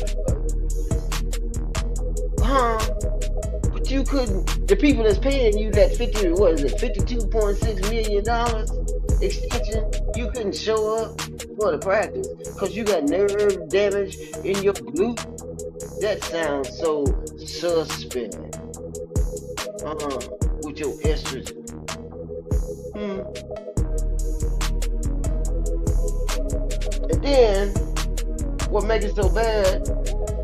[SPEAKER 2] but you couldn't. The people that's paying you that $52.6 million extension, you couldn't show up for the practice because you got nerve damage in your glute. That sounds so suspect. With your estrogen. And then, what makes it so bad,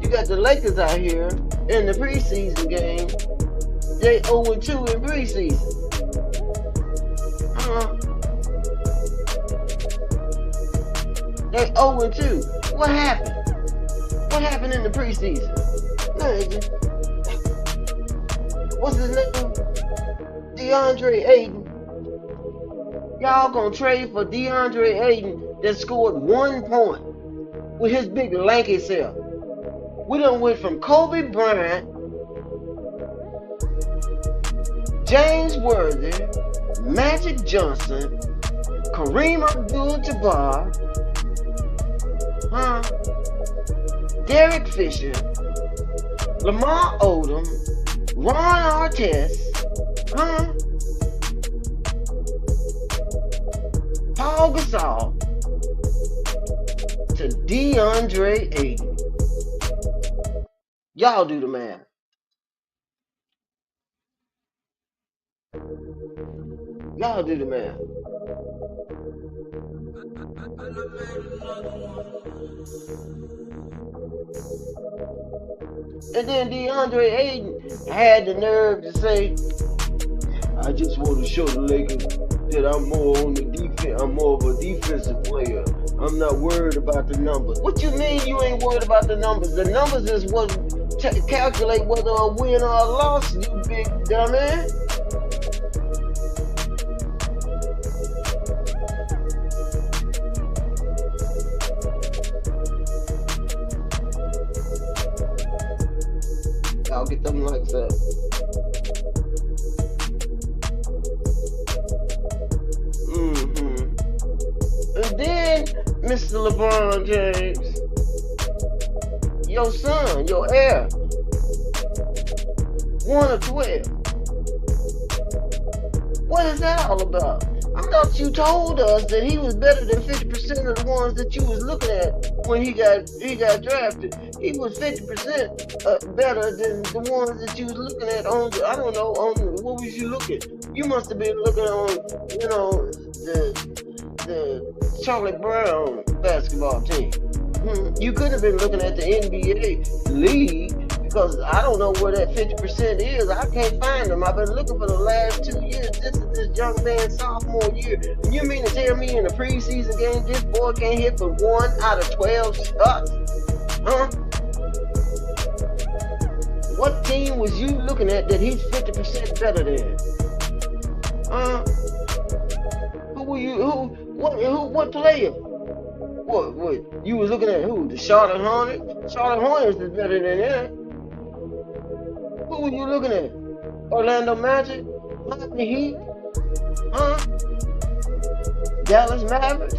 [SPEAKER 2] you got the Lakers out here in the preseason game. They 0-2 in preseason. They 0-2. What happened? What happened in the preseason? What's his name? DeAndre Ayton. Y'all gonna trade for DeAndre Ayton that scored 1 point with his big lanky self. We done went from Kobe Bryant, James Worthy, Magic Johnson, Kareem Abdul-Jabbar, Derek Fisher, Lamar Odom, Ron Artest, Paul Gasol, to DeAndre Ayton. Y'all do the math. Y'all do the math. And then DeAndre Ayton had the nerve to say, I just want to show the Lakers that I'm more on the defense. I'm more of a defensive player. I'm not worried about the numbers. What you mean you ain't worried about the numbers? The numbers is what calculate whether a win or a loss, you big dummy. I'll get them likes up. And then, Mr. LeBron James, your son, your heir, 1 or 12. What is that all about? I thought you told us that he was better than 50% of the ones that you was looking at when he got drafted. He was 50% better than the ones that you was looking at on, I don't know, on what was you looking? You must have been looking on, you know, the Charlie Brown basketball team. You could have been looking at the NBA league, because I don't know where that 50% is. I can't find them. I've been looking for the last 2 years. This is this young man's sophomore year. And you mean to tell me in a preseason game this boy can't hit but 1 out of 12 shots? Huh? What team was you looking at that he's 50% better than? Who were you? What player? What? You was looking at who? The Charlotte Hornets? Charlotte Hornets is better than that. Who were you looking at? Orlando Magic? Miami Heat? Huh? Dallas Mavericks?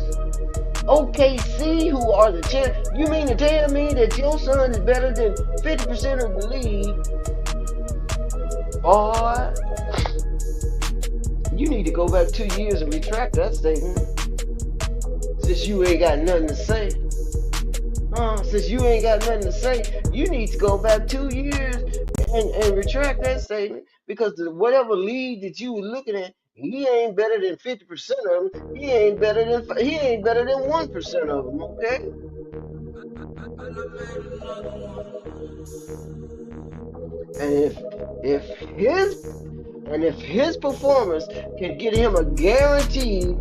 [SPEAKER 2] OKC, who are the champs? You mean to tell me that your son is better than 50% of the league? Boy, you need to go back 2 years and retract that statement. Since you ain't got nothing to say. Since you ain't got nothing to say, you need to go back 2 years and retract that statement, because whatever league that you were looking at, he ain't better than 50% of them. He ain't better than 1% of them. Okay. And if his performance can get him a guaranteed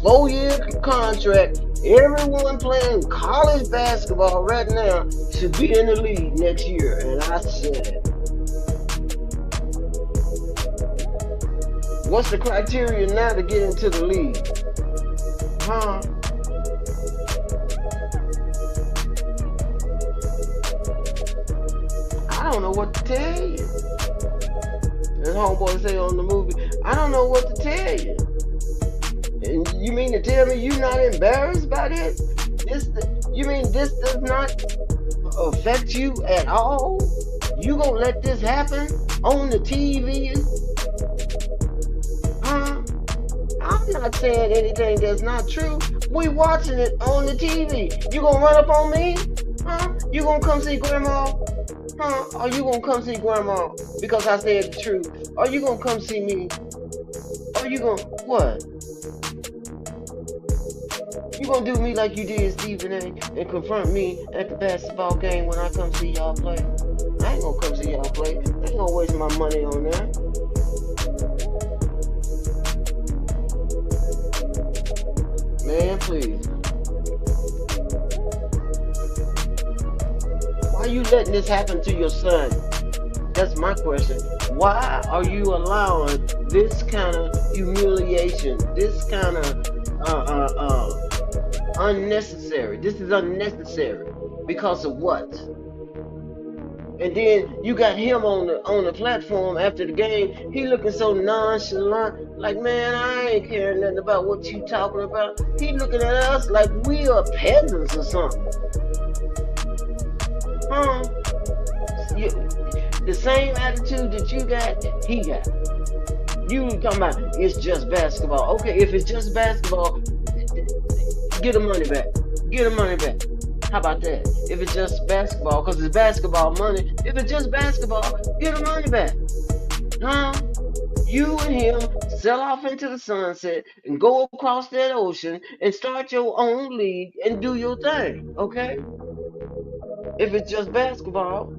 [SPEAKER 2] 4-year contract, everyone playing college basketball right now should be in the league next year. And I said it. What's the criteria now to get into the league? I don't know what to tell you. As homeboy say on the movie, I don't know what to tell you. And you mean to tell me you're not embarrassed by this? You mean this does not affect you at all? You gonna let this happen on the TV? I'm not saying anything that's not true. We watching it on the TV. You gonna run up on me? You gonna come see grandma? Are you gonna come see grandma because I said the truth? Are you gonna come see me? Are you gonna what? You gonna do me like you did Stephen A. and confront me at the basketball game when I come see y'all play? I ain't gonna come see y'all play. I ain't gonna waste my money on that. Man, please. Why are you letting this happen to your son? That's my question. Why are you allowing this kind of humiliation, this kind of unnecessary? This is unnecessary. Because of what? And then you got him on the platform after the game. He looking so nonchalant, like, man, I ain't caring nothing about what you talking about. He looking at us like we are peasants or something. The same attitude that you got, he got. You talking about it's just basketball. Okay, if it's just basketball, get the money back. Get the money back. How about that? If it's just basketball, because it's basketball money. If it's just basketball, get the money back. You and him sell off into the sunset and go across that ocean and start your own league and do your thing, okay? If it's just basketball,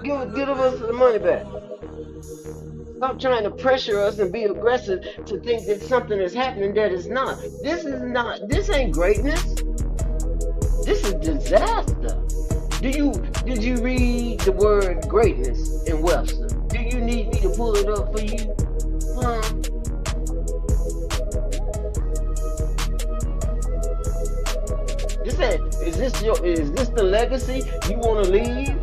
[SPEAKER 2] give us the money back. Stop trying to pressure us and be aggressive to think that something is happening that is not. This ain't greatness. This is disaster. Did you read the word greatness in Webster? Do you need me to pull it up for you? Is this the legacy you want to leave?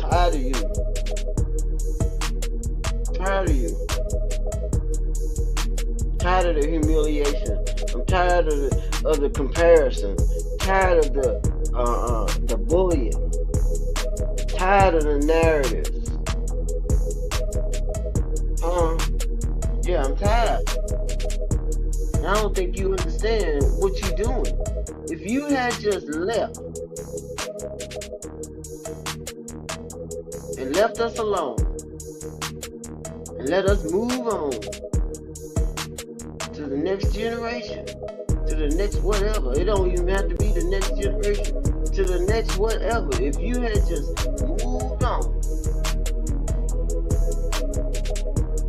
[SPEAKER 2] Tired of you. Tired of you. Tired of the humiliation. I'm tired of the comparison. Tired of the bullying. Tired of the narratives. Yeah, I'm tired. And I don't think you understand what you're doing. If you had just left and left us alone and let us move on to the next generation, to the next whatever. It don't even have to be the next generation, to the next whatever. If you had just moved on,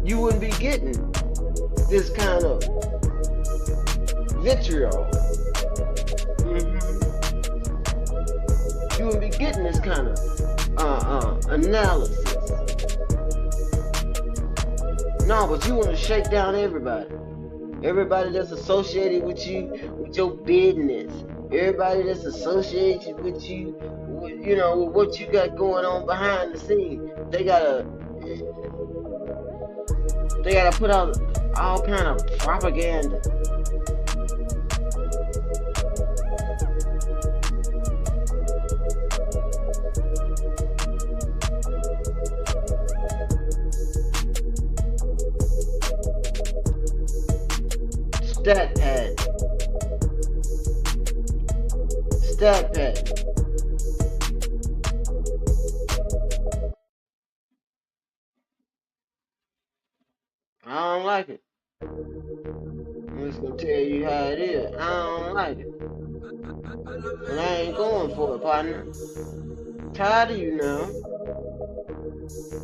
[SPEAKER 2] you wouldn't be getting this kind of vitriol. You wouldn't be getting this kind of analysis. No, but you want to shake down everybody. Everybody that's associated with you, with your business. Everybody that's associated with you, with what you got going on behind the scenes. They gotta put out all kind of propaganda. Stat pad. I don't like it. I'm just gonna tell you how it is. I don't like it. And I ain't going for it, partner. Tired of you now.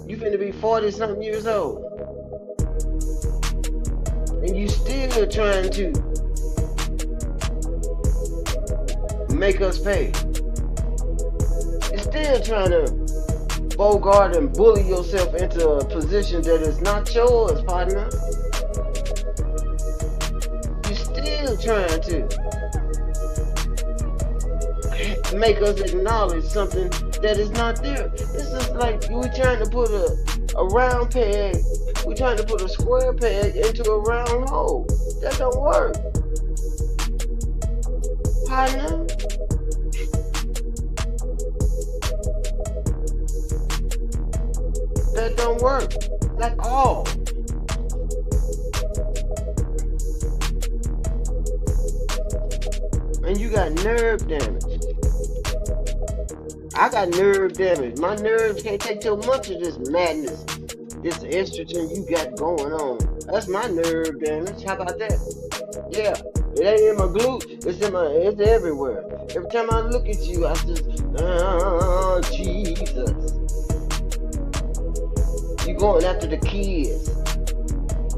[SPEAKER 2] You finna be 40-something years old. And you still trying to make us pay. You're still trying to bogart and bully yourself into a position that is not yours, partner. You're still trying to make us acknowledge something that is not there. This is like we're trying to put a round peg. We're trying to put a square peg into a round hole. That don't work. Partner. That don't work at all. And you got nerve damage. I got nerve damage. My nerves can't take too much of this madness, this estrogen you got going on. That's my nerve damage. How about that? Yeah, it ain't in my glute. It's everywhere. Every time I look at you, I just, oh, Jesus. You going after the kids.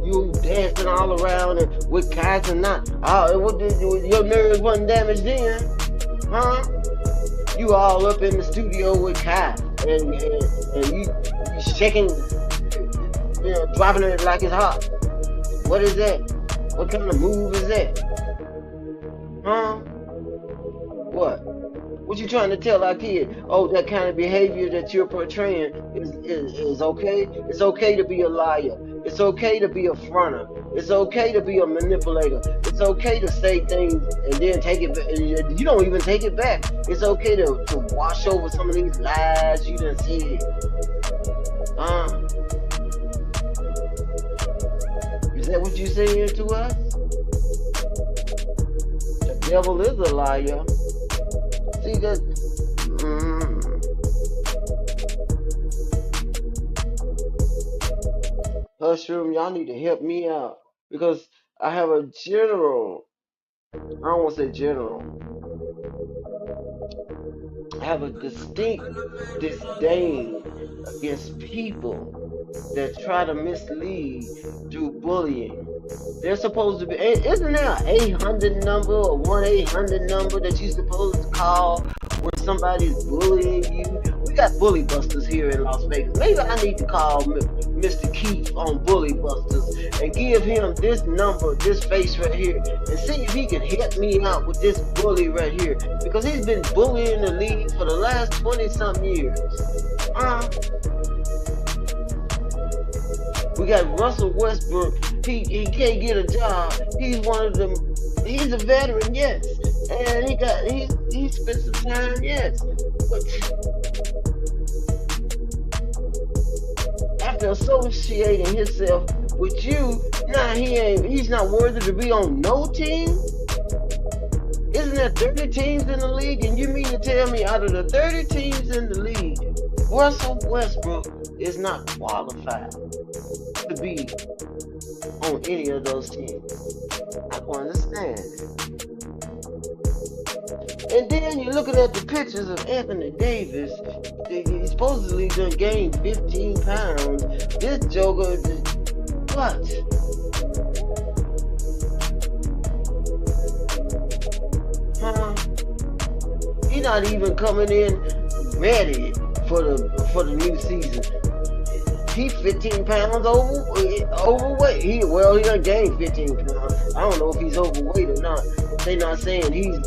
[SPEAKER 2] You dancing all around and with kites and not. Your nerves wasn't damaged then, huh? You all up in the studio with Kai and you shaking, dropping it like it's hot. What is that? What kind of move is that? Huh? What you trying to tell our kid? Oh, that kind of behavior that you're portraying is okay? It's okay to be a liar. It's okay to be a fronter. It's okay to be a manipulator. It's okay to say things and then take it back. You don't even take it back. It's okay to wash over some of these lies you done said. Is that what you saying to us? The devil is a liar. See that? Hushroom, y'all need to help me out because I have a general. I don't want to say general. I have a distinct disdain against people that try to mislead through bullying. They're supposed to be. Isn't there an 800 number or 1-800 number that you're supposed to call when somebody's bullying you? We got bully busters here in Las Vegas. Maybe I need to call Mr. Keith on Bully Busters and give him this number, this face right here, and see if he can help me out with this bully right here. Because he's been bullying the league for the last 20-something years. We got Russell Westbrook. He can't get a job. He's one of them. He's a veteran, yes, and he spent some time, yes. But after associating himself with you, now he's not worthy to be on no team. Isn't there 30 teams in the league? And you mean to tell me out of the 30 teams in the league, Russell Westbrook is not qualified to be on any of those teams? I don't understand it. And then you're looking at the pictures of Anthony Davis. He supposedly done gained 15 pounds. This joker, what? not even coming in ready for the new season. He 15 pounds overweight. He done gained 15 pounds. I don't know if he's overweight or not. But they not saying he's,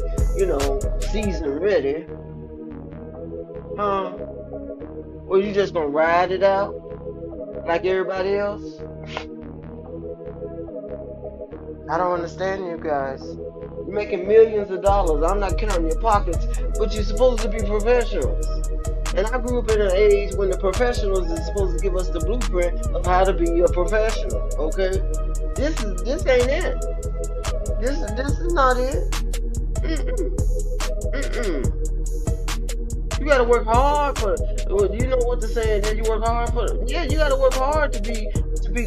[SPEAKER 2] season ready. Huh? Or you just gonna ride it out like everybody else? I don't understand you guys. You're making millions of dollars. I'm not counting your pockets, but you're supposed to be professionals. And I grew up in an age when the professionals is supposed to give us the blueprint of how to be a professional. Okay, this ain't it. This is not it. You gotta work hard for it. You know what the saying is? You work hard for it. Yeah, you gotta work hard to be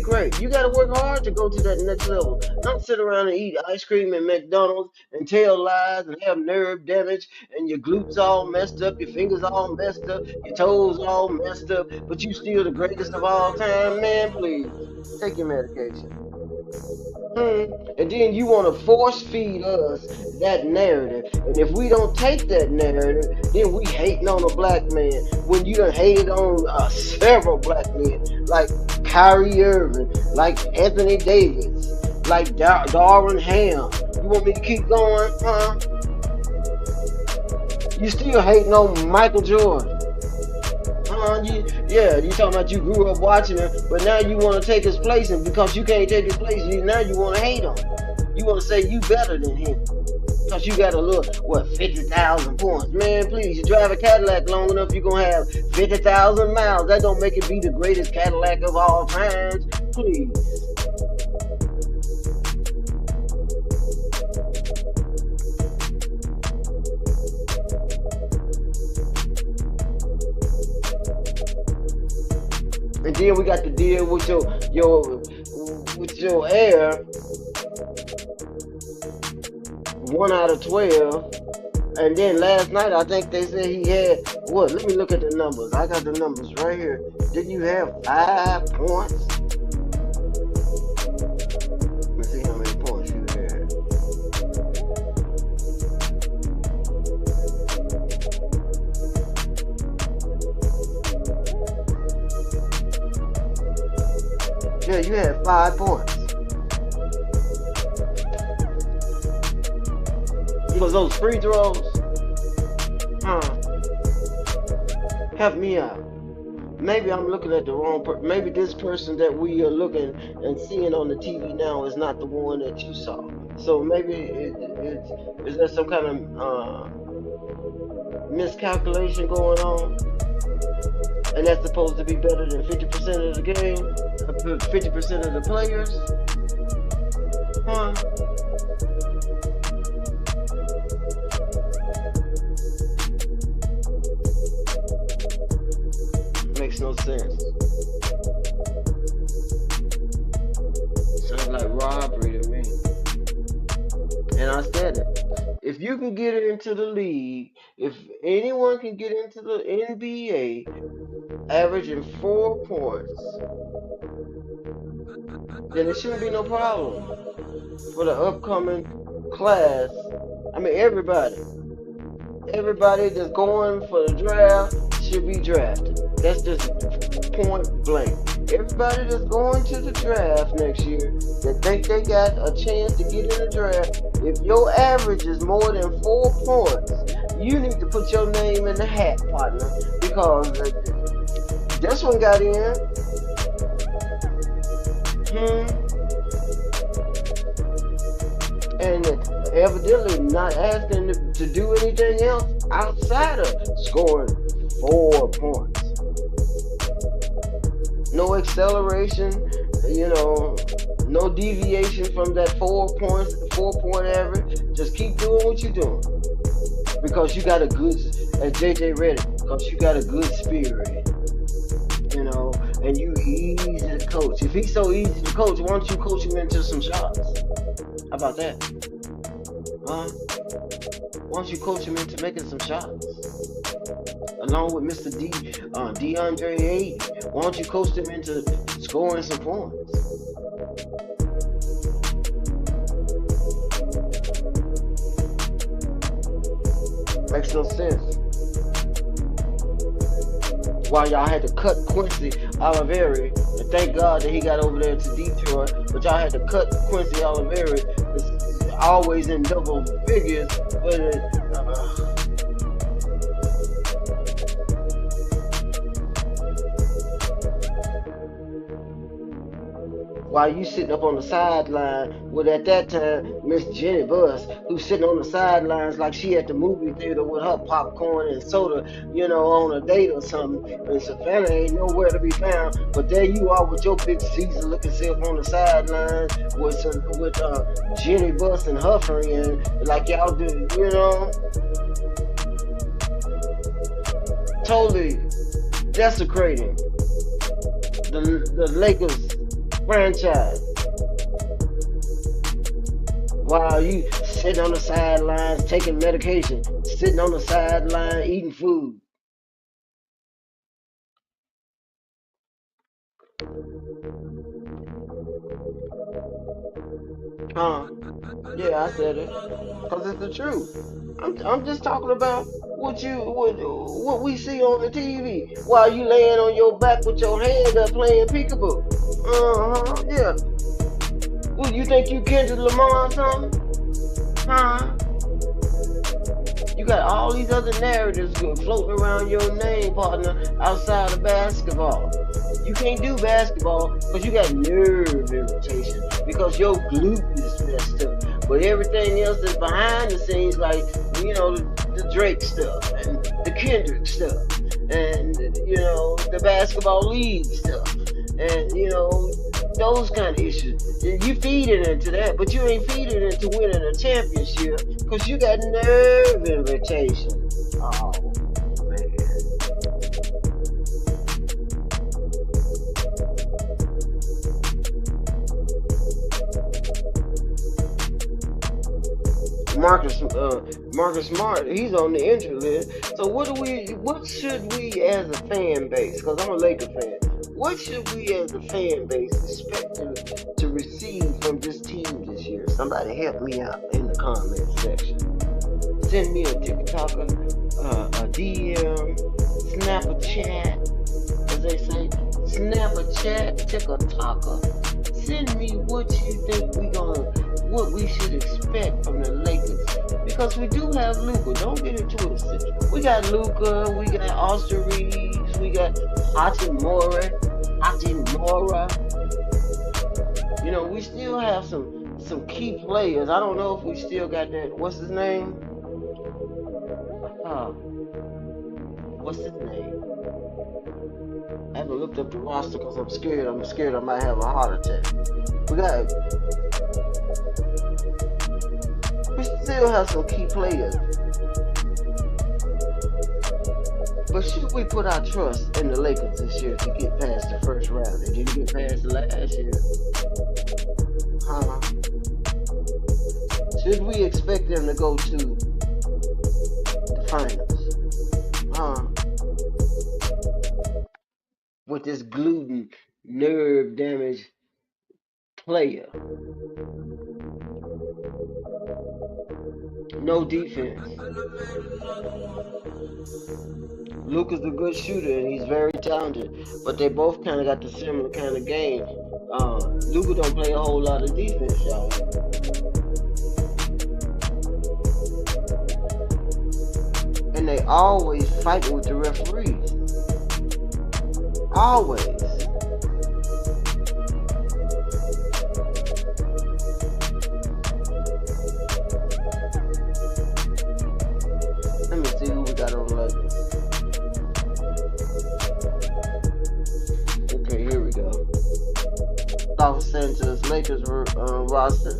[SPEAKER 2] great. You gotta work hard to go to that next level. Don't sit around and eat ice cream at McDonald's and tell lies and have nerve damage and your glutes all messed up, your fingers all messed up, your toes all messed up, but you still the greatest of all time. Man, please take your medication. And then you want to force feed us that narrative. And if we don't take that narrative, then we hating on a black man. When you done hated on several black men, like Kyrie Irving, like Anthony Davis, like Darvin Ham. You want me to keep going, huh? You still hating on Michael Jordan. You talking about you grew up watching him, but now you want to take his place, and because you can't take his place, now you want to hate him. You want to say you better than him because you got a little 50,000 points. Man, please, you drive a Cadillac long enough, you're gonna have 50,000 miles. That don't make it be the greatest Cadillac of all times. Please. And then we got to deal with your air 1 out of 12. And then last night I think they said he had let me look at the numbers. I got the numbers right here. Didn't you have 5 points? Let's see how many points you had. Yeah, you had 5 points. Because those free throws, help me out. Maybe I'm looking at the wrong person. Maybe this person that we are looking and seeing on the TV now is not the one that you saw. So maybe is there some kind of miscalculation going on? And that's supposed to be better than 50% of the game? 50% of the players? Makes no sense. Sounds like robbery to me. And I said it. If you can get into the league, if anyone can get into the NBA averaging 4 points, then it shouldn't be no problem for the upcoming class. I mean, everybody that's going for the draft should be drafted. That's just point blank. Everybody that's going to the draft next year that think they got a chance to get in the draft, if your average is more than 4 points, you need to put your name in the hat, partner, because this one got in. And evidently not asking to do anything else outside of scoring 4 points. No acceleration, no deviation from that 4 point average. Just keep doing what you're doing. Because you got a good, as JJ read it, because you got a good spirit. And you easy to coach. If he's so easy to coach, why don't you coach him into some shots? How about that? Why don't you coach him into making some shots? Along with Mr. DeAndre Ayton, why don't you coach him into scoring some points? Makes no sense. Why y'all had to cut Quincy Oliveri, and thank God that he got over there to Detroit, but y'all had to cut Quincy Oliveri, it's always in double figures, but while you sitting up on the sideline with, at that time, Miss Jenny Buss, who's sitting on the sidelines like she at the movie theater with her popcorn and soda, on a date or something, and Savannah ain't nowhere to be found, but there you are with your big Caesar looking self on the sideline with Jenny Buss and her friend, like y'all do, totally desecrating the Lakers franchise while you sitting on the sidelines taking medication, sitting on the sideline eating food. Yeah, I said it because it's the truth. I'm just talking about what we see on the TV while you laying on your back with your hand up playing peekaboo. Yeah. Well, you think you Kendrick Lamar or something? You got all these other narratives floating around your name, partner, outside of basketball. You can't do basketball because you got nerve irritation because your glute is messed up. But everything else is behind the scenes, like, the Drake stuff and the Kendrick stuff and, the basketball league stuff and, those kind of issues. You feed it into that, but you ain't feeding it into winning a championship because you got nerve irritation. Oh, man. Marcus Smart, he's on the injury list. So what should we as a fan base, because I'm a Laker fan, what should we as a fan base expect to receive from this team this year? Somebody help me out in the comment section. Send me a TikTok, a DM, snap a chat, as they say, snap a chat, TikToker. Send me what you think what we should expect from the Lakers. Because we do have Luka. Don't get it twisted. We got Luka, we got Austin Reeves, we got Hachimura. We still have some key players. I don't know if we still got that. What's his name? I haven't looked up the roster because I'm scared. I'm scared I might have a heart attack. We still have some key players. But should we put our trust in the Lakers this year to get past the first round? They didn't get past the last year. Should we expect them to go to the finals? With this gluten nerve damage player. No defense. Luka's a good shooter and he's very talented, but they both kind of got the similar kind of game. Luka don't play a whole lot of defense, y'all. And they always fight with the referees. Always. Let me see who we got on the Lakers. Okay, here we go. Los Angeles Lakers roster.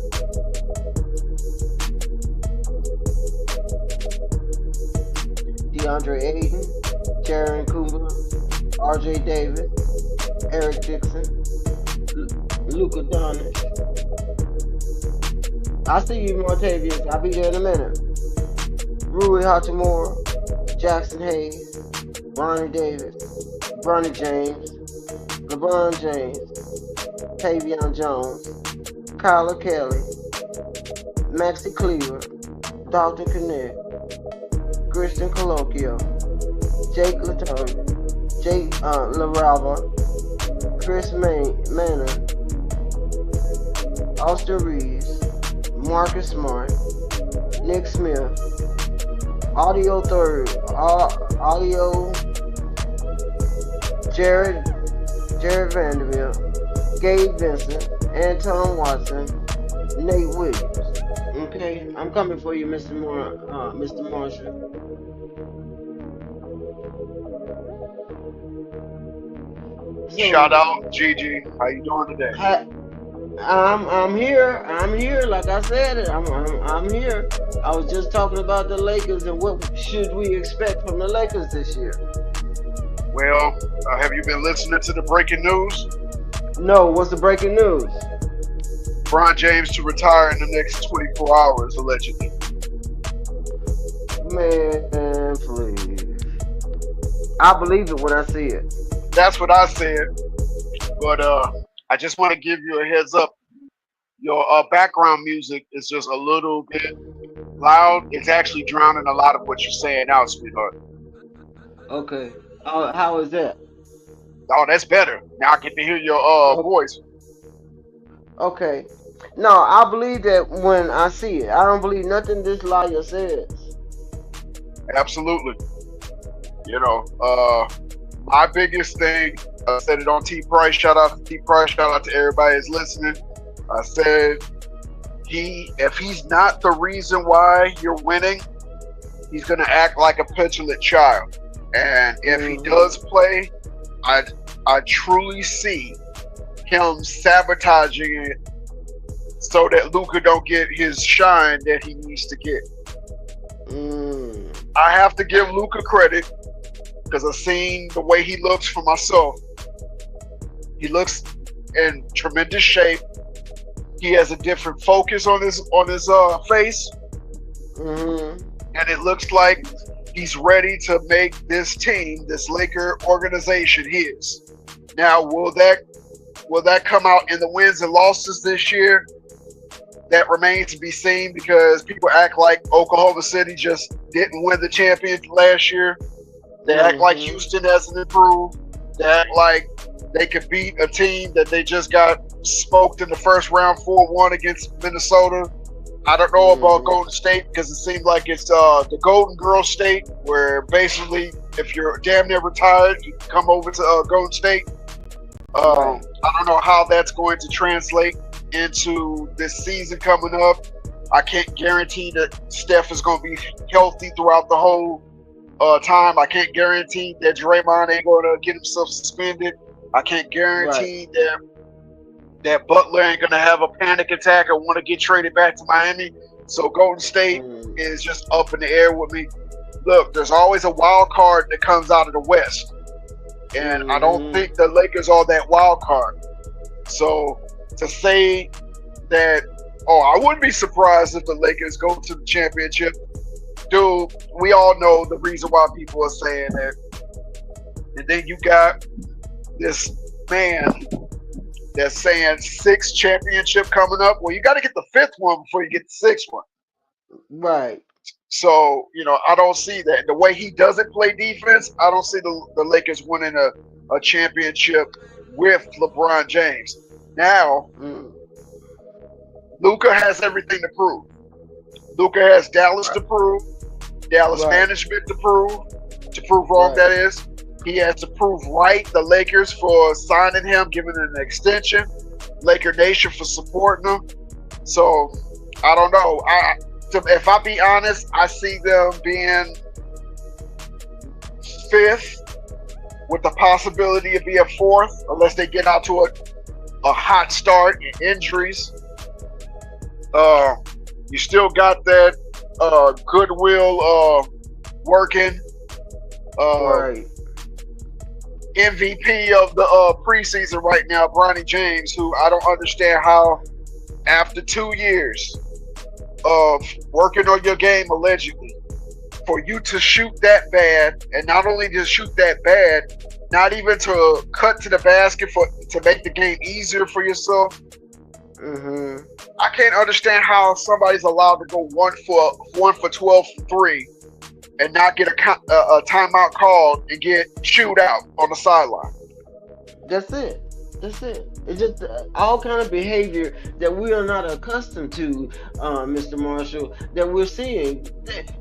[SPEAKER 2] DeAndre Ayton, Jaron Kumba, R.J. Davis, Eric Dixon, Luka Doncic. I see you, Martavius. I'll be there in a minute. Rui Hachimura, Jackson Hayes, Bronny Davis, Bronny James, LeBron James, Tavion Jones, Kyler Kelly, Maxi Cleaver, Dalton Connect, Christian Colloquio, Jake Latour, Jake LaRava, Chris Manor, Austin Reeves, Marcus Smart, Nick Smith, Audio Third, Audio Jared Vanderbilt, Gabe Vincent, Anton Watson, Nate Williams. Okay, I'm coming for you, Mr. Marshall.
[SPEAKER 3] Shout
[SPEAKER 2] So,
[SPEAKER 3] out, Gigi. How you doing today?
[SPEAKER 2] I'm here. I'm here. Like I said, I'm here. I was just talking about the Lakers and what should we expect from the Lakers this year.
[SPEAKER 3] Well, have you been listening to the breaking news?
[SPEAKER 2] No, what's the breaking news?
[SPEAKER 3] Bryant James to retire in the next 24 hours, allegedly.
[SPEAKER 2] Man, please. I believe it when I see it.
[SPEAKER 3] That's what I said. But I just want to give you a heads up. Your background music is just a little bit loud. It's actually drowning a lot of what you're saying out, sweetheart.
[SPEAKER 2] Okay. How is that?
[SPEAKER 3] Oh, that's better. Now I get to hear your voice.
[SPEAKER 2] Okay. No, I believe that when I see it. I don't believe nothing this liar says.
[SPEAKER 3] Absolutely. You know, my biggest thing, I said it on T Price. Shout out to T Price. Shout out to everybody that's listening. I said if he's not the reason why you're winning, he's gonna act like a petulant child. And if he does play, I truly see him sabotaging it so that Luka don't get his shine that he needs to get. I have to give Luka credit because I've seen the way he looks for myself. He looks in tremendous shape. He has a different focus on his face, and it looks like he's ready to make this team, this Laker organization, his. Now, will that come out in the wins and losses this year? That remains to be seen because people act like Oklahoma City just didn't win the championship last year. They act like Houston hasn't improved. They act like they could beat a team that they just got smoked in the first round 4-1 against Minnesota. I don't know about Golden State because it seems like it's the Golden Girl State where basically if you're damn near retired, you can come over to Golden State. I don't know how that's going to translate into this season coming up. I can't guarantee that Steph is going to be healthy throughout the whole time. I can't guarantee that Draymond ain't going to get himself suspended. I can't guarantee that Butler ain't going to have a panic attack or want to get traded back to Miami. So Golden State is just up in the air with me. Look, there's always a wild card that comes out of the West. And I don't think the Lakers are that wild card. So to say that, I wouldn't be surprised if the Lakers go to the championship. Dude, we all know the reason why people are saying that. And then you got this man that's saying 6th championship coming up. Well, you got to get the 5th one before you get the 6th one.
[SPEAKER 2] Right.
[SPEAKER 3] So, I don't see that. The way he doesn't play defense, I don't see the Lakers winning a championship with LeBron James. Now, Luka has everything to prove. Luka has Dallas to prove, Dallas management to prove wrong, that is. He has to prove right the Lakers for signing him, giving him an extension, Laker Nation for supporting him. So, I don't know. If I be honest, I see them being 5th with the possibility of being 4th unless they get out to a hot start and injuries. You still got that goodwill working. MVP of the preseason right now, Bronny James, who I don't understand how after 2 years of working on your game allegedly, for you to shoot that bad, and not only just shoot that bad, not even to cut to the basket to make the game easier for yourself. I can't understand how somebody's allowed to go 1 for 12 for 3 and not get a timeout called and get chewed out on the sideline.
[SPEAKER 2] That's it. That's it. It's just all kind of behavior that we are not accustomed to, Mr. Marshall, that we're seeing.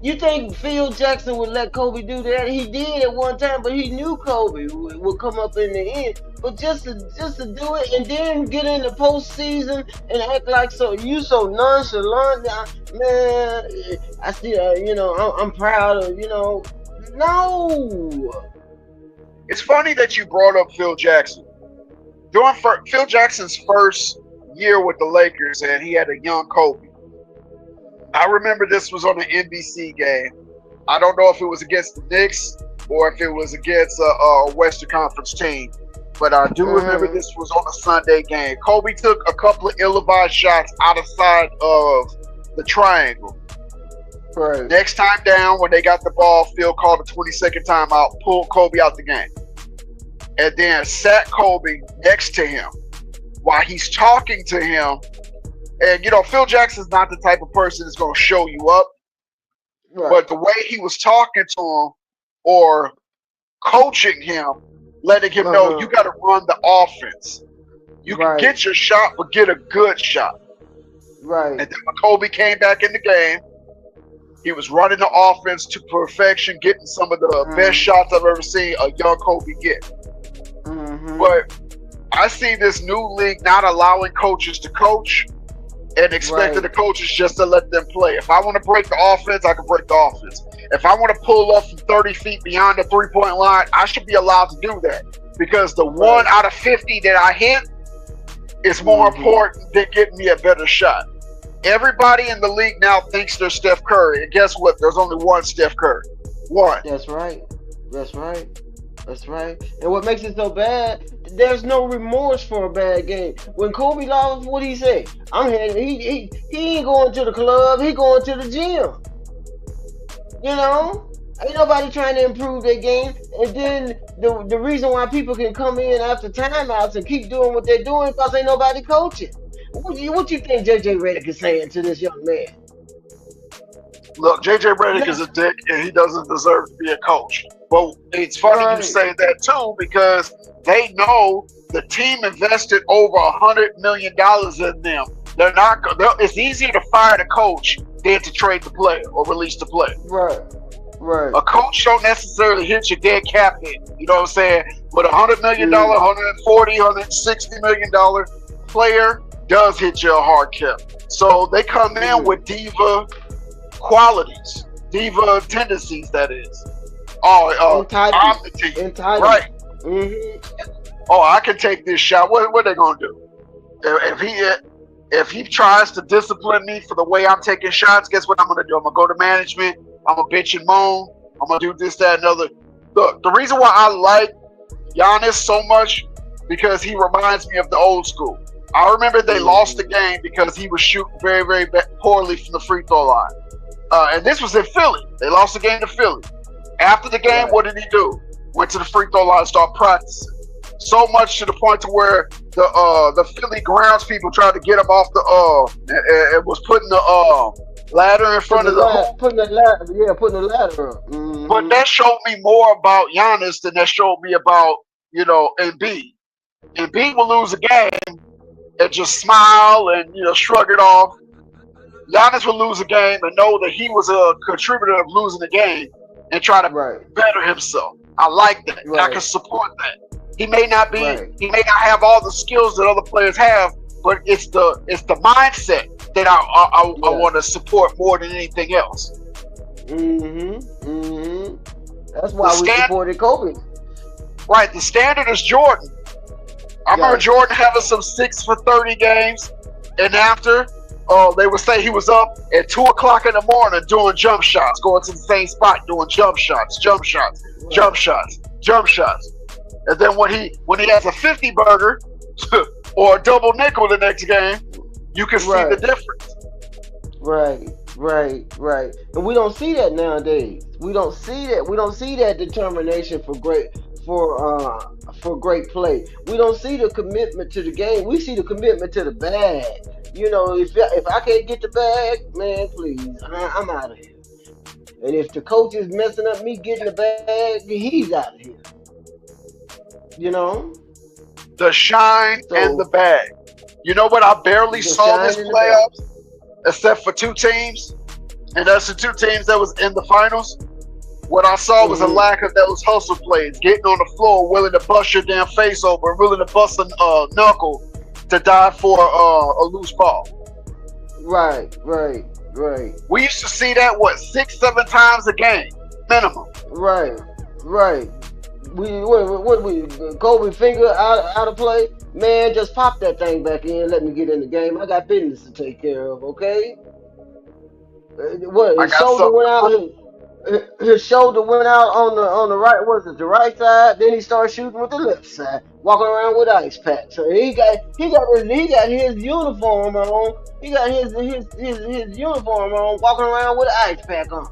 [SPEAKER 2] You think Phil Jackson would let Kobe do that? He did at one time, but he knew Kobe would come up in the end. But just to do it and then get in the postseason and act like so nonchalant, man. I still, I'm proud of, no.
[SPEAKER 3] It's funny that you brought up Phil Jackson. During Phil Jackson's first year with the Lakers, and he had a young Kobe. I remember this was on an NBC game. I don't know if it was against the Knicks or if it was against a Western Conference team, but I do remember this was on a Sunday game. Kobe took a couple of ill-advised shots outside of the triangle.
[SPEAKER 2] Right.
[SPEAKER 3] Next time down, when they got the ball, Phil called a 20-second timeout, pulled Kobe out the game, and then sat Kobe next to him while he's talking to him. And, Phil Jackson's not the type of person that's going to show you up. Right. But the way he was talking to him or coaching him, letting him know you got to run the offense. You can get your shot, but get a good shot.
[SPEAKER 2] Right.
[SPEAKER 3] And then when Kobe came back in the game, he was running the offense to perfection, getting some of the best shots I've ever seen a young Kobe get. But I see this new league not allowing coaches to coach and expecting the coaches just to let them play. If I want to break the offense, I can break the offense. If I want to pull up from 30 feet beyond the three-point line, I should be allowed to do that, because the 1 out of 50 that I hit is more important than getting me a better shot. Everybody in the league now thinks they're Steph Curry, and guess what? There's only one Steph Curry. One.
[SPEAKER 2] That's right. That's right. That's right. And what makes it so bad, there's no remorse for a bad game. When Kobe lost, what he say? He ain't going to the club, he going to the gym. Ain't nobody trying to improve their game. And then the reason why people can come in after timeouts and keep doing what they're doing, because ain't nobody coaching. What you think J.J. Redick is saying to this young man?
[SPEAKER 3] Look, J.J. Redick is a dick, and he doesn't deserve to be a coach. But it's funny you say that, too, because they know the team invested over $100 million in them. It's easier to fire the coach than to trade the player or release the player.
[SPEAKER 2] Right.
[SPEAKER 3] A coach don't necessarily hit your dead cap hit. You know what I'm saying? But $100 million, $140, $160 million player does hit you a hard cap. So they come in with diva qualities, diva tendencies, that is. I'm the team.
[SPEAKER 2] Entitled.
[SPEAKER 3] Right.
[SPEAKER 2] Mm-hmm.
[SPEAKER 3] Oh, I can take this shot. What are they gonna do? If he tries to discipline me for the way I'm taking shots, guess what I'm gonna do? I'm gonna go to management. I'm gonna bitch and moan. I'm gonna do this, that, and other. Look, the reason why I like Giannis so much, because he reminds me of the old school. I remember they lost the game because he was shooting very, very poorly from the free throw line. And this was in Philly. They lost the game to Philly. After the game, what did he do? Went to the free throw line and started practicing. So much to the point to where the Philly grounds people tried to get him off and was putting the ladder in front of the hoop.
[SPEAKER 2] Putting the ladder up. Mm-hmm.
[SPEAKER 3] But that showed me more about Giannis than that showed me about, Embiid. Embiid will lose a game and just smile and, shrug it off. Giannis will lose a game and know that he was a contributor of losing the game and try to better himself. I like that. Right. I can support that. He may not be, he may not have all the skills that other players have, but it's the mindset that I want to support more than anything else.
[SPEAKER 2] That's why we supported Kobe.
[SPEAKER 3] Right. The standard is Jordan. I remember Jordan having some 6 for 30 games, and after they would say he was up at 2 o'clock in the morning doing jump shots, going to the same spot doing jump shots, and then when he has a 50 burger or a double nickel the next game, you can see the difference.
[SPEAKER 2] Right. And we don't see that nowadays. We don't see that determination for great play. We don't see the commitment to the game. We see the commitment to the bag. If I can't get the bag, man, please, I'm out of here. And if the coach is messing up me getting the bag, he's out of here. You know?
[SPEAKER 3] The shine and the
[SPEAKER 2] So
[SPEAKER 3] bag. You know what? I barely
[SPEAKER 2] the
[SPEAKER 3] saw this
[SPEAKER 2] shine in the bag.
[SPEAKER 3] playoffs, except for 2 teams, and that's the 2 teams that was in the finals. What I saw was a
[SPEAKER 2] Hmm.
[SPEAKER 3] lack of those hustle plays, getting on the floor, willing to bust your damn face open, willing to bust a knuckle to die for a loose ball.
[SPEAKER 2] Right, right, right,
[SPEAKER 3] We used to see that, what, 6, 7 times a game, minimum.
[SPEAKER 2] right, right. What we Kobe finger out of play? Man, just pop that thing back in. Let me get in the game. I got business to take care of. Okay. What
[SPEAKER 3] I
[SPEAKER 2] his
[SPEAKER 3] got
[SPEAKER 2] shoulder
[SPEAKER 3] something
[SPEAKER 2] went
[SPEAKER 3] to
[SPEAKER 2] out.
[SPEAKER 3] prove.
[SPEAKER 2] His shoulder went out on the right. Was it the right side? Then he started shooting with the left side, walking around with ice packs. So he got his uniform on. He got his uniform on, walking around with an ice pack on.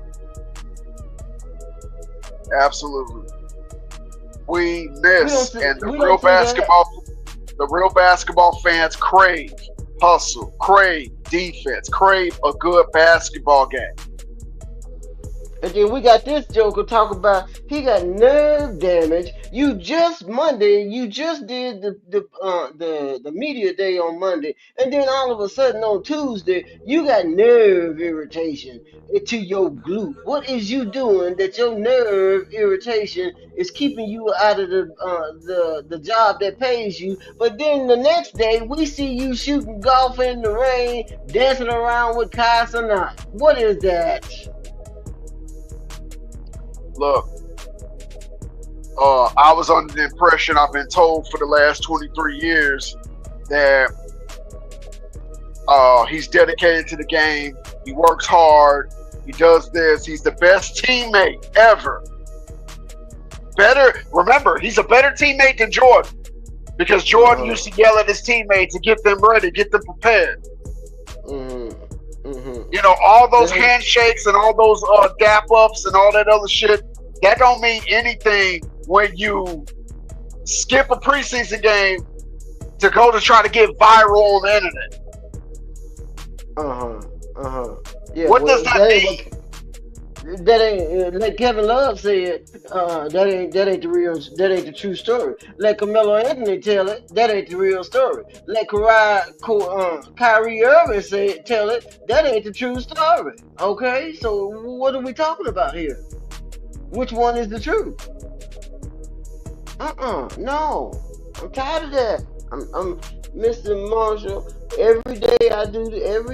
[SPEAKER 3] Absolutely. We
[SPEAKER 2] We don't
[SPEAKER 3] miss,
[SPEAKER 2] see
[SPEAKER 3] and
[SPEAKER 2] we don't see that.
[SPEAKER 3] the real basketball fans crave hustle, crave defense, crave a good basketball game.
[SPEAKER 2] And then we got this joker talk about he got nerve damage. You just did the media day on Monday, and then all of a sudden on Tuesday you got nerve irritation to your glute. What is you doing that your nerve irritation is keeping you out of the job that pays you? But then the next day we see you shooting golf in the rain, dancing around with Kai Cenat. What is that?
[SPEAKER 3] Look, I was under the impression, I've been told for the last 23 years, that he's dedicated to the game. He works hard. He does this. He's the best teammate ever. Remember, he's a better teammate than Jordan, because Jordan used to yell at his teammates to get them ready, get them prepared. You know, all those handshakes and all those dap ups and all that other shit, that don't mean anything when you skip a preseason game to go to try to get viral on the internet.
[SPEAKER 2] Yeah,
[SPEAKER 3] What does that mean?
[SPEAKER 2] That ain't like Kevin Love said. That ain't the true story. Let Carmelo Anthony tell it. That ain't the real story. Let Kyrie Irving tell it. That ain't the true story. Okay, so what are we talking about here? Which one is the truth? No. I'm tired of that. I'm Mr. Marshall. Every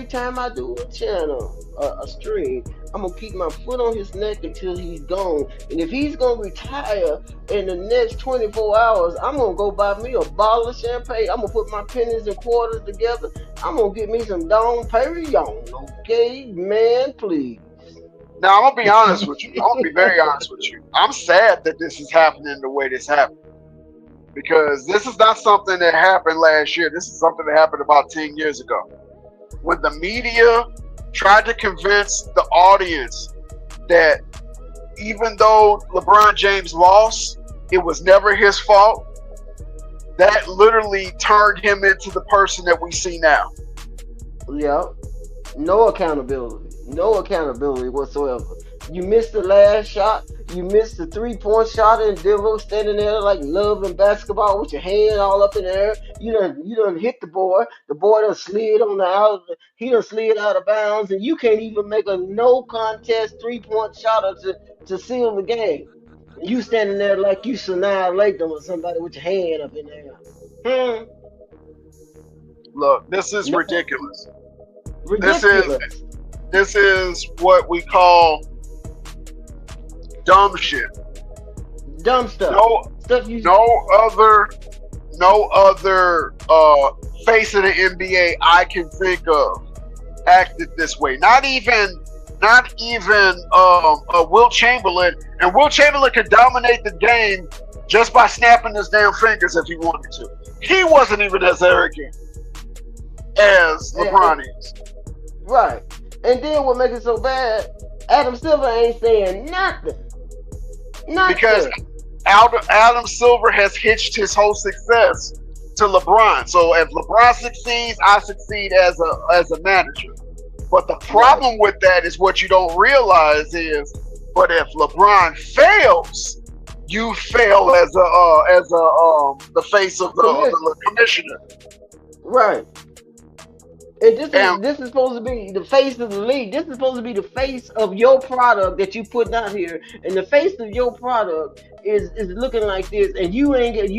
[SPEAKER 2] time I do a channel, a stream, I'm gonna keep my foot on his neck until he's gone. And if he's gonna retire in the next 24 hours, I'm gonna go buy me a bottle of champagne. I'm gonna put my pennies and quarters together. I'm gonna get me some Dom Perignon. Okay, man, please.
[SPEAKER 3] Now, I'm gonna be honest with you. I'm gonna be very honest with you. I'm sad that this is happening the way this happened, because this is not something that happened last year. This is something that happened about 10 years ago, when the media tried to convince the audience that even though LeBron James lost, it was never his fault. That literally turned him into the person that we see now.
[SPEAKER 2] Yep. No accountability whatsoever. You missed the last shot. You missed the 3-point shot in Denver, standing there like loving basketball with your hand all up in the air. You done hit the boy. The boy done slid on the out. He done slid out of bounds, and you can't even make a no contest 3-point shot to seal the game. You standing there like you Sanaa Lathan or somebody with your hand up in the air.
[SPEAKER 3] Look, this is
[SPEAKER 2] No.
[SPEAKER 3] ridiculous.
[SPEAKER 2] Ridiculous.
[SPEAKER 3] This is what we call dumb shit.
[SPEAKER 2] Dumb stuff.
[SPEAKER 3] No other face of the NBA I can think of acted this way. Not even Will Chamberlain. And Will Chamberlain could dominate the game just by snapping his damn fingers if he wanted to. He wasn't even as arrogant as LeBron is.
[SPEAKER 2] Right. And then what makes it so bad, Adam Silver ain't saying nothing.
[SPEAKER 3] Because Adam Silver has hitched his whole success to LeBron. So if LeBron succeeds, I succeed as a manager. But the problem with that is what you don't realize is, but if LeBron fails, you fail as the face of the commissioner.
[SPEAKER 2] Right. And this is supposed to be the face of the league. This is supposed to be the face of your product that you put out here, and the face of your product is looking like this, and you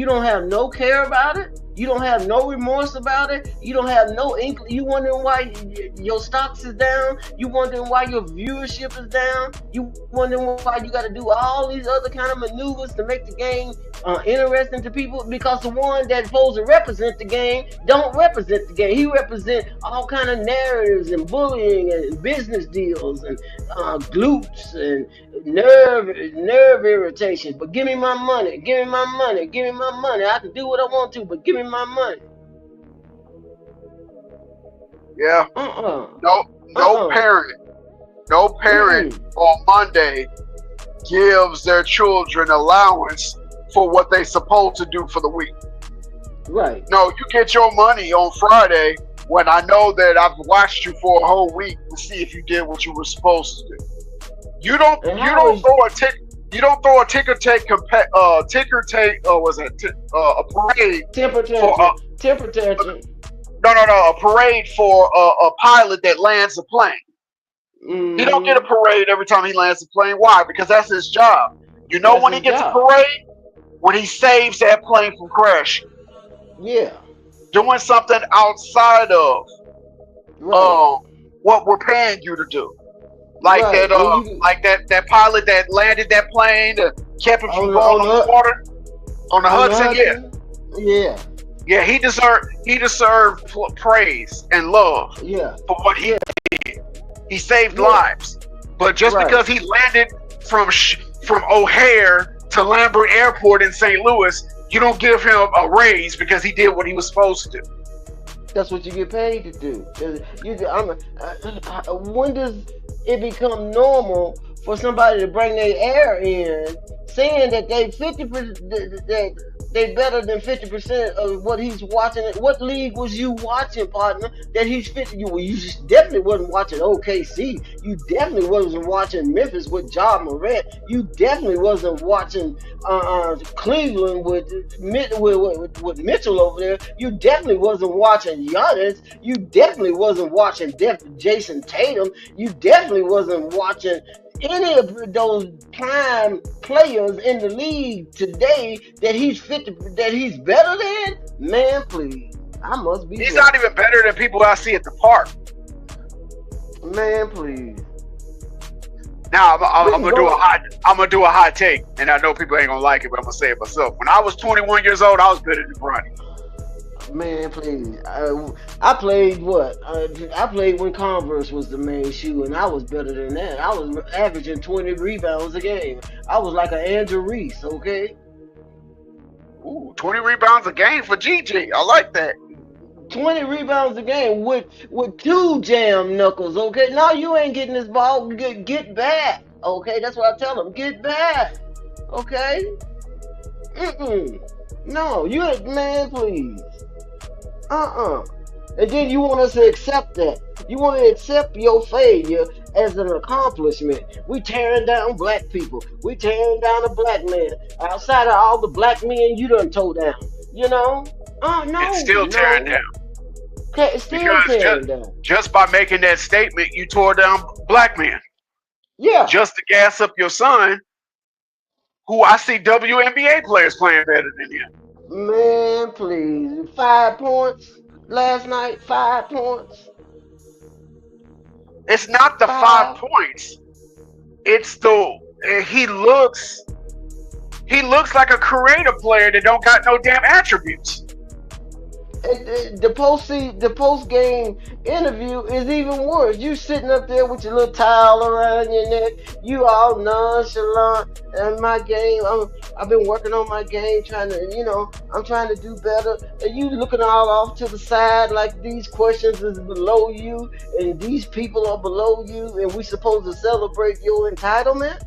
[SPEAKER 2] don't have no care about it. You don't have no remorse about it. You don't have no inkling. You wondering why your stocks is down. You wondering why your viewership is down. You wondering why you got to do all these other kind of maneuvers to make the game interesting to people, because the one that's supposed to represent the game don't represent the game. He represent all kind of narratives and bullying and business deals and glutes and nerve irritation. But give me my money. Give me my money. Give me my money. I can do what I want to, but give me my money.
[SPEAKER 3] Yeah. No parent on Monday gives their children allowance for what they supposed to do for the week.
[SPEAKER 2] Right.
[SPEAKER 3] No, you get your money on Friday when I know that I've watched you for a whole week to see if you did what you were supposed to do. You don't throw a ticker tape a parade
[SPEAKER 2] temper tantrum.
[SPEAKER 3] A parade for a pilot that lands a plane.
[SPEAKER 2] Mm-hmm.
[SPEAKER 3] He don't get a parade every time he lands a plane. Why? Because that's his job. You know when he gets a parade? When he saves that plane from crashing.
[SPEAKER 2] Yeah.
[SPEAKER 3] Doing something outside of what we're paying you to do. Like that pilot that landed that plane that kept him from going on the water on the Hudson. Yeah, he deserved praise and love for what he did. He saved lives. But just because he landed from O'Hare to Lambert Airport in St. Louis, you don't give him a raise because he did what he was supposed to do.
[SPEAKER 2] That's what you get paid to do. When does it become normal for somebody to bring their air in, saying that they 50% that they better than 50% of what he's watching? What league was you watching, partner? That he's 50. You just definitely wasn't watching OKC. You definitely wasn't watching Memphis with Ja Morant. You definitely wasn't watching Cleveland with Mitchell over there. You definitely wasn't watching Giannis. You definitely wasn't watching Jason Tatum. You definitely wasn't watching any of those prime players in the league today that he's better than. Man, please, I must be.
[SPEAKER 3] He's not even better than people I see at the park.
[SPEAKER 2] Man, please.
[SPEAKER 3] Now I'm gonna do a hot take, and I know people ain't gonna like it, but I'm gonna say it myself. When I was 21 years old, I was better than Bryant.
[SPEAKER 2] Man, please. I played what? I played when Converse was the main shoe, and I was better than that. I was averaging 20 rebounds a game. I was like an Andrew Reese, okay?
[SPEAKER 3] Ooh, 20 rebounds a game for GG. I like that.
[SPEAKER 2] 20 rebounds a game with 2 jam knuckles, okay? Now you ain't getting this ball. Get back, okay? That's what I tell them. Get back, okay? No, man, please. And then you want us to accept that. You want to accept your failure as an accomplishment. We tearing down black people. We tearing down a black man. Outside of all the black men you done tore down. You know? No.
[SPEAKER 3] It's still tearing down.
[SPEAKER 2] It's still tearing down.
[SPEAKER 3] Just by making that statement, you tore down black men.
[SPEAKER 2] Yeah.
[SPEAKER 3] Just to gas up your son, who I see WNBA players playing better than you.
[SPEAKER 2] Man, please. 5 points last night. 5 points.
[SPEAKER 3] It's not the 5 points. It's he looks like a creative player that don't got no damn attributes.
[SPEAKER 2] The post game interview is even worse. You sitting up there with your little towel around your neck. You all nonchalant. And my game, I've been working on my game, I'm trying to do better. And you looking all off to the side like these questions is below you and these people are below you, and we supposed to celebrate your entitlement?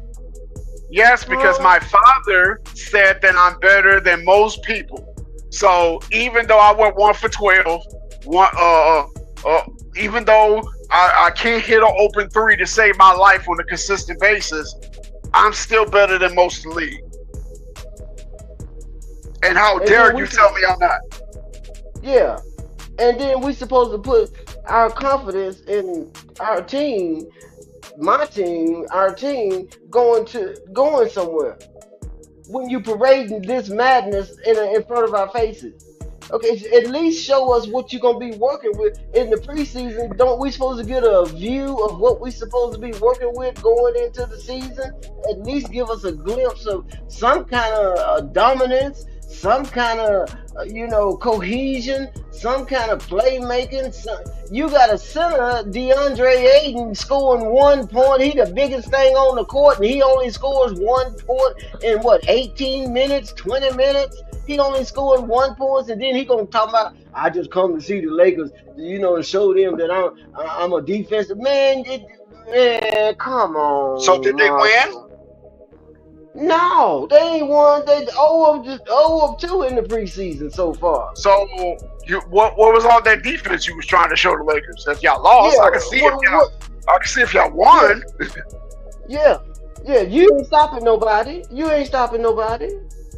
[SPEAKER 3] Yes, because my father said that I'm better than most people. So even though I went 1 for 12, Even though I can't hit an open three to save my life on a consistent basis, I'm still better than most of the league. And how dare you tell me I'm not?
[SPEAKER 2] Yeah. And then we supposed to put our confidence in our team, our team going somewhere. When you parading this madness in front of our faces. Okay, so at least show us what you're gonna be working with in the preseason. Don't we supposed to get a view of what we supposed to be working with going into the season? At least give us a glimpse of some kind of dominance, some kind of cohesion, some kind of playmaking. You got a center, DeAndre Ayton, scoring 1 point. He the biggest thing on the court, and he only scores 1 point in 18 minutes, 20 minutes. He only scored 1 point, and then he gonna talk about I just come to see the Lakers, and show them that I'm a defensive man. Man, come on.
[SPEAKER 3] So did they win?
[SPEAKER 2] No, they ain't won. They 0 of 2 in the preseason so far.
[SPEAKER 3] So what was all that defense you was trying to show the Lakers? If y'all lost, I can see if y'all won.
[SPEAKER 2] Yeah, you ain't stopping nobody.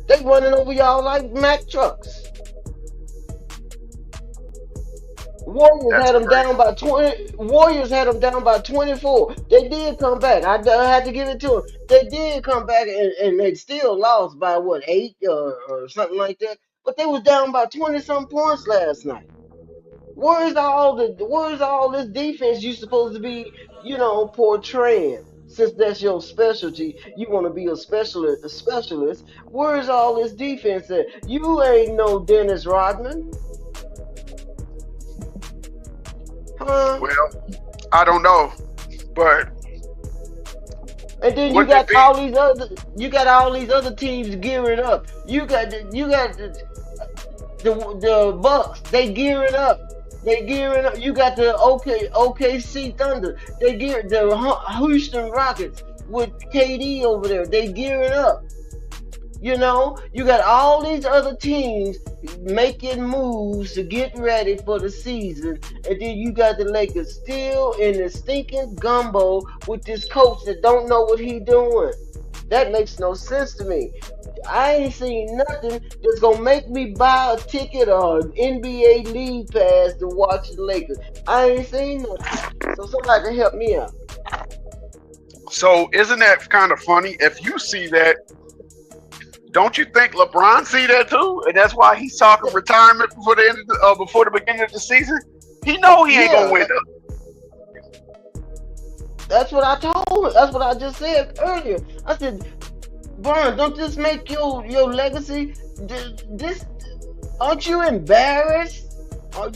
[SPEAKER 2] They running over y'all like Mack trucks. Warriors had them down by 20. Warriors had them down by 24. They did come back. I had to give it to them. They did come back, and they still lost by 8 or something like that. But they was down by 20-some points last night. Where's all this defense you supposed to be, portraying? Since that's your specialty, you want to be a specialist. Where's all this defense at? You ain't no Dennis Rodman. Huh?
[SPEAKER 3] Well, I don't know, but
[SPEAKER 2] and then you got all these other teams gearing up. You got the Bucks. They gearing up. You got the OKC Thunder. The Houston Rockets with KD over there. They gearing up. You got all these other teams making moves to get ready for the season, and then you got the Lakers still in the stinking gumbo with this coach that don't know what he doing. That makes no sense to me. I ain't seen nothing that's gonna make me buy a ticket or an NBA league pass to watch the Lakers. I ain't seen nothing. So somebody can help me out.
[SPEAKER 3] So isn't that kind of funny? If you see that, don't you think LeBron see that too? And that's why he's talking retirement before the beginning of the season. He know he ain't gonna win.
[SPEAKER 2] That's what I told him. That's what I just said earlier. I said, Brian, don't this make your legacy? This aren't you embarrassed?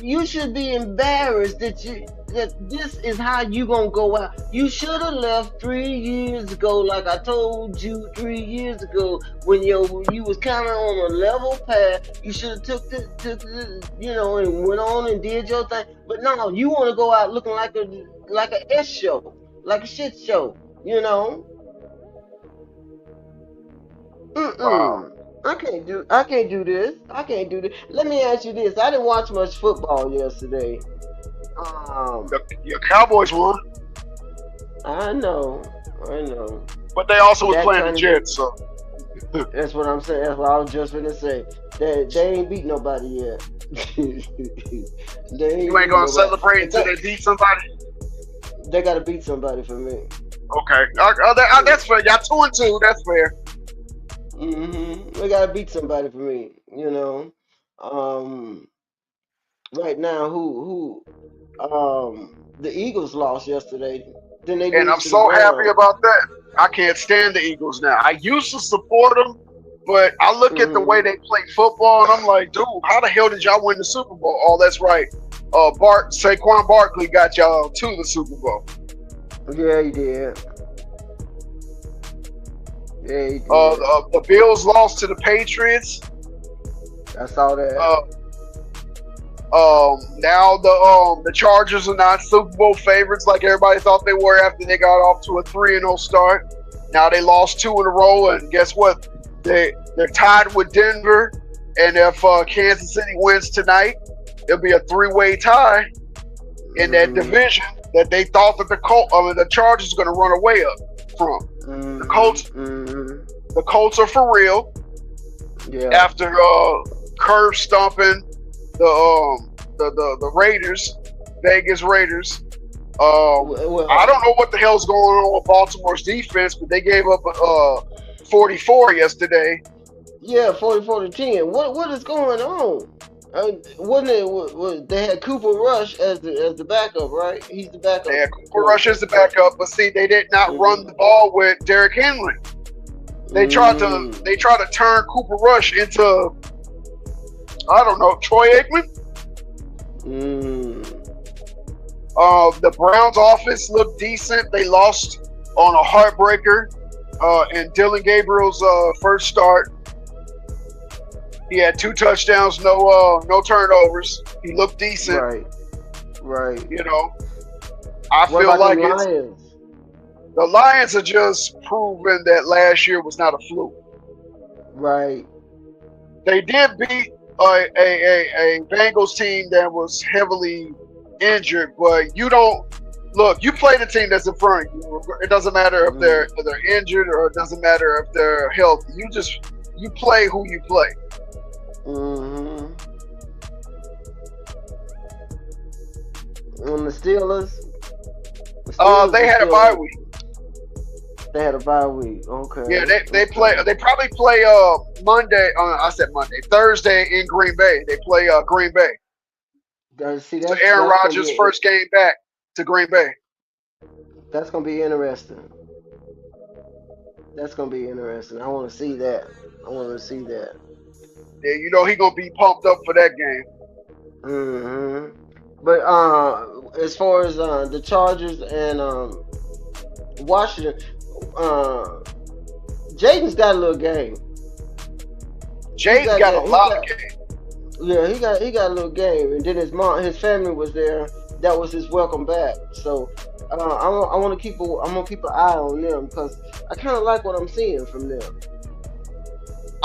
[SPEAKER 2] You should be embarrassed that this is how you gonna go out. You should have left 3 years ago, like I told you 3 years ago, when you was kind of on a level path. You should have took the and went on and did your thing. But no, you want to go out looking like a S show, like a shit show.
[SPEAKER 3] Wow.
[SPEAKER 2] I can't do this. Let me ask you this. I didn't watch much football yesterday.
[SPEAKER 3] Your Cowboys won.
[SPEAKER 2] I know.
[SPEAKER 3] But they also was playing the Jets, so.
[SPEAKER 2] That's what I'm saying. That's what I was just gonna say. They ain't beat nobody yet.
[SPEAKER 3] You ain't gonna celebrate until they beat somebody?
[SPEAKER 2] They gotta beat somebody for me.
[SPEAKER 3] Okay. That's fair. Y'all 2-2. That's fair.
[SPEAKER 2] They gotta beat somebody for me. Right now, who the Eagles lost yesterday. Then
[SPEAKER 3] and I'm so happy about that. I can't stand the Eagles now. I used to support them, but I look at the way they play football, and I'm like, dude, how the hell did y'all win the Super Bowl? Oh, that's right. Saquon Barkley got y'all to the Super Bowl.
[SPEAKER 2] Yeah, he did.
[SPEAKER 3] The Bills lost to the Patriots.
[SPEAKER 2] I saw that.
[SPEAKER 3] Now the Chargers are not Super Bowl favorites like everybody thought they were after they got off to a 3-0 start. Now they lost 2 in a row, and guess what? They're tied with Denver, and if Kansas City wins tonight, it'll be a 3-way tie. in that division that they thought that the Chargers were going to run away up from. The Colts are for real.
[SPEAKER 2] Yeah.
[SPEAKER 3] After curb stomping the Raiders, Vegas Raiders. I don't know what the hell's going on with Baltimore's defense, but they gave up 44 yesterday.
[SPEAKER 2] Yeah, 44-10. What is going on? Wasn't it? They had Cooper Rush as the backup, right? He's the backup.
[SPEAKER 3] They had Cooper Rush as the backup, but see, they did not run the ball with Derrick Henry. They tried to turn Cooper Rush into, I don't know, Troy Aikman. The Browns' offense looked decent. They lost on a heartbreaker in Dylan Gabriel's first start. He had 2 touchdowns, no turnovers. He looked decent.
[SPEAKER 2] Right.
[SPEAKER 3] You know, I feel like the Lions are just proving that last year was not a fluke.
[SPEAKER 2] Right.
[SPEAKER 3] They did beat a Bengals team that was heavily injured, but you play the team that's in front of you. It doesn't matter if they're injured, or it doesn't matter if they're healthy. You play who you play.
[SPEAKER 2] On the Steelers,
[SPEAKER 3] they had a bye week.
[SPEAKER 2] They had a bye week. Okay.
[SPEAKER 3] Yeah, they probably play Monday. I said Monday, Thursday in Green Bay. They play Green Bay.
[SPEAKER 2] See,
[SPEAKER 3] so Aaron Rodgers' first game back to Green Bay.
[SPEAKER 2] That's gonna be interesting. I want to see that.
[SPEAKER 3] Yeah, you know he gonna be pumped up for that
[SPEAKER 2] game. But as far as the Chargers and Washington, Jaden's got a little game.
[SPEAKER 3] Jaden's got a lot of game.
[SPEAKER 2] Yeah, he got a little game, and then his family was there. That was his welcome back. So I'm gonna keep an eye on them, because I kind of like what I'm seeing from them.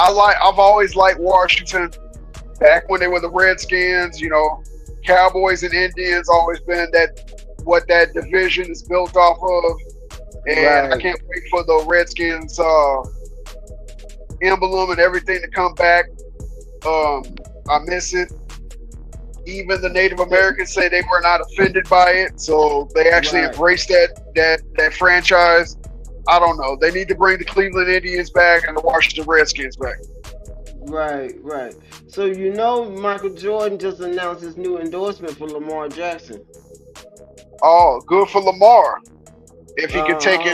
[SPEAKER 3] I've always liked Washington. Back when they were the Redskins, you know, Cowboys and Indians always been what that division is built off of, and I can't wait for the Redskins emblem and everything to come back. I miss it. Even the Native Americans say they were not offended by it, so they actually embraced that franchise. I don't know. They need to bring the Cleveland Indians back and the Washington Redskins back.
[SPEAKER 2] Right. So you know, Michael Jordan just announced his new endorsement for Lamar Jackson.
[SPEAKER 3] Oh, good for Lamar. If he can take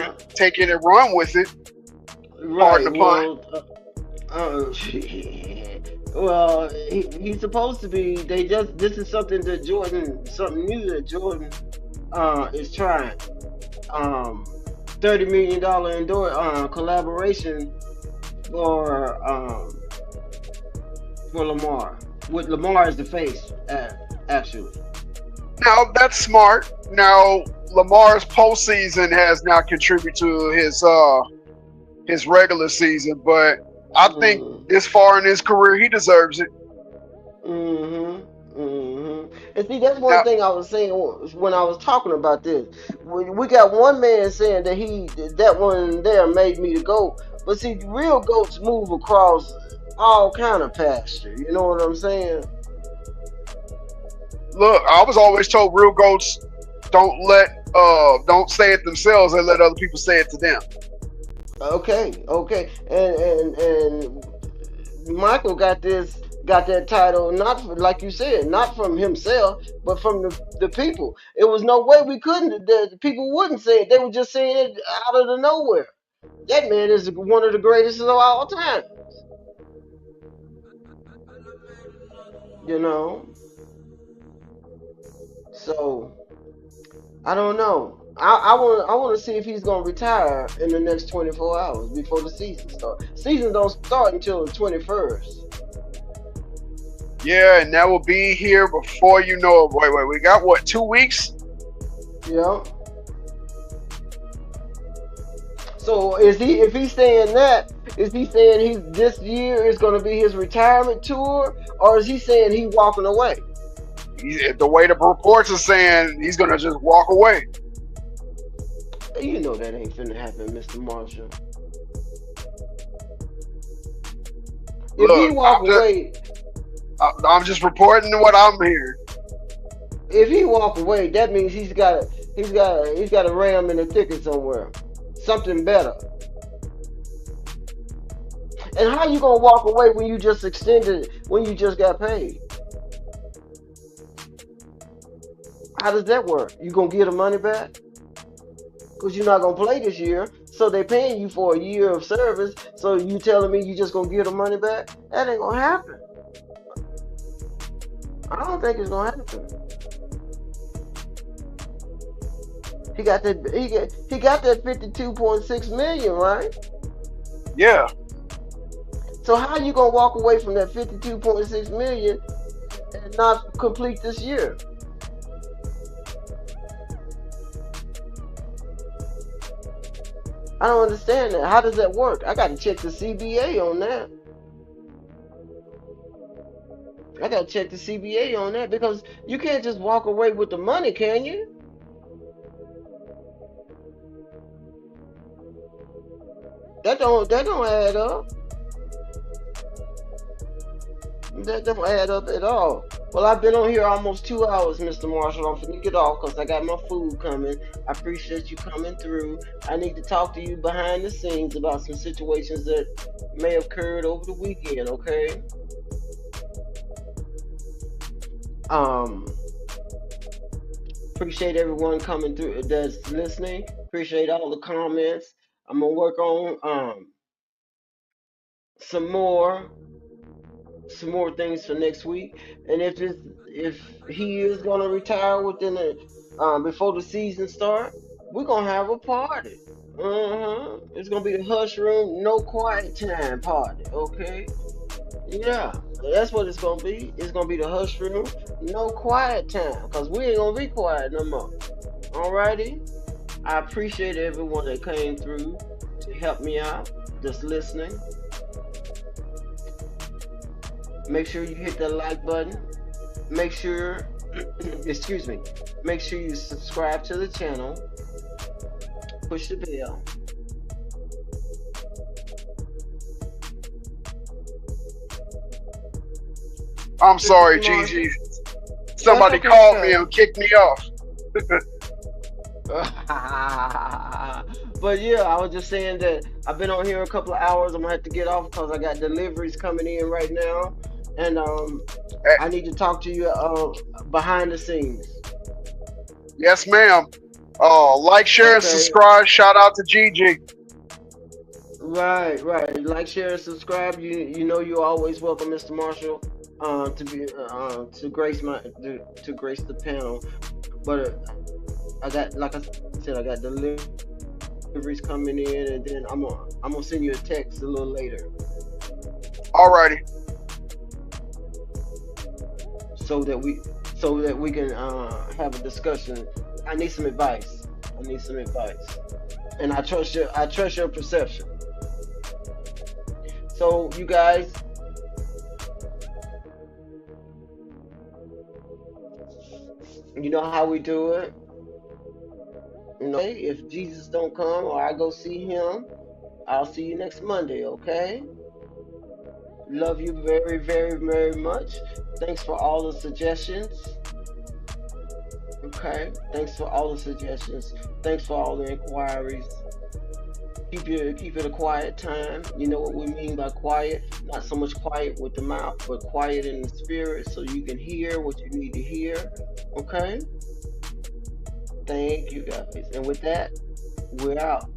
[SPEAKER 3] it and run with it. Pardon the pun.
[SPEAKER 2] Well, he's supposed to be. This is something new that Jordan is trying. $30 million collaboration for Lamar, with Lamar as the face, actually.
[SPEAKER 3] Now that's smart. Now Lamar's postseason has now contributed to his regular season, but I think this far in his career, he deserves it.
[SPEAKER 2] And see, that's one thing I was saying when I was talking about this. We got one man saying that one there made me the GOAT, but see, real GOATs move across all kind of pasture. You know what I'm saying?
[SPEAKER 3] Look, I was always told real GOATs don't say it themselves and let other people say it to them.
[SPEAKER 2] Okay, and Michael got that title like you said, not from himself, but from the people. It was no way the people wouldn't say it. They were just saying it out of the nowhere. That man is one of the greatest of all time. You know. So I don't know. I want to see if he's gonna retire in the next 24 hours before the season starts. Season don't start until the 21st.
[SPEAKER 3] Yeah, and that will be here before you know it. Wait, we got what, 2 weeks?
[SPEAKER 2] Yeah. So if he's saying that, is he saying this year is gonna be his retirement tour, or is he saying he's walking away?
[SPEAKER 3] The way the reports are saying, he's gonna just walk away.
[SPEAKER 2] You know that ain't finna happen, Mr. Marshall. If he
[SPEAKER 3] Look,
[SPEAKER 2] walk away,
[SPEAKER 3] I'm just reporting what I'm hearing.
[SPEAKER 2] if he walk away, that means he's got a ram in the thicket somewhere, something better. And how you gonna walk away when you just extended, when you just got paid? How does that work? You gonna get the money back? Because you're not gonna play this year, so they paying you for a year of service. So you telling me you just gonna get the money back? That ain't gonna happen. I don't think it's gonna happen. He got that 52.6 million, right?
[SPEAKER 3] Yeah.
[SPEAKER 2] So how you gonna walk away from that 52.6 million and not complete this year? I don't understand that. How does that work? I got to check the CBA on that. I got to check the CBA on that, because you can't just walk away with the money, can you? That don't add up. That don't add up at all. Well, I've been on here almost 2 hours, Mr. Marshall. I'm finna get off because I got my food coming. I appreciate you coming through. I need to talk to you behind the scenes about some situations that may have occurred over the weekend, okay? Appreciate everyone coming through that's listening. Appreciate all the comments. I'm gonna work on some more things for next week. And if he is gonna retire within before the season start, we're gonna have a party. It's gonna be the hush room, no quiet time party. Okay. Yeah, that's what it's gonna be. It's gonna be the hush room, no quiet time, cause we ain't gonna be quiet no more. Alrighty. I appreciate everyone that came through to help me out, just listening. Make sure you hit that like button. Make sure, excuse me, make sure you subscribe to the channel. Push the bell.
[SPEAKER 3] I'm sorry, Gigi. Somebody
[SPEAKER 2] okay,
[SPEAKER 3] called
[SPEAKER 2] sir.
[SPEAKER 3] me and kicked me off.
[SPEAKER 2] But yeah, I was just saying that I've been on here a couple of hours. I'm gonna have to get off because I got deliveries coming in right now, and I need to talk to you behind the scenes.
[SPEAKER 3] Yes, ma'am. Like, share, and
[SPEAKER 2] Okay.
[SPEAKER 3] subscribe. Shout out to Gigi.
[SPEAKER 2] Right. Like, share, and subscribe. You know you're always welcome, Mr. Marshall, to grace the panel. But I got, like I said, I got deliveries coming in, and then I'm gonna send you a text a little later.
[SPEAKER 3] Alrighty.
[SPEAKER 2] So that we can have a discussion. I need some advice. And I trust your perception. So you guys, you know how we do it. You know, if Jesus don't come or I go see him, I'll see you next Monday, okay? Love you very, very, very much. Thanks for all the suggestions. Okay, thanks for all the suggestions. Thanks for all the inquiries. Keep it a quiet time. You know what we mean by quiet? Not so much quiet with the mouth, but quiet in the spirit, so you can hear what you need to hear. Okay? Thank you guys. And with that, we're out.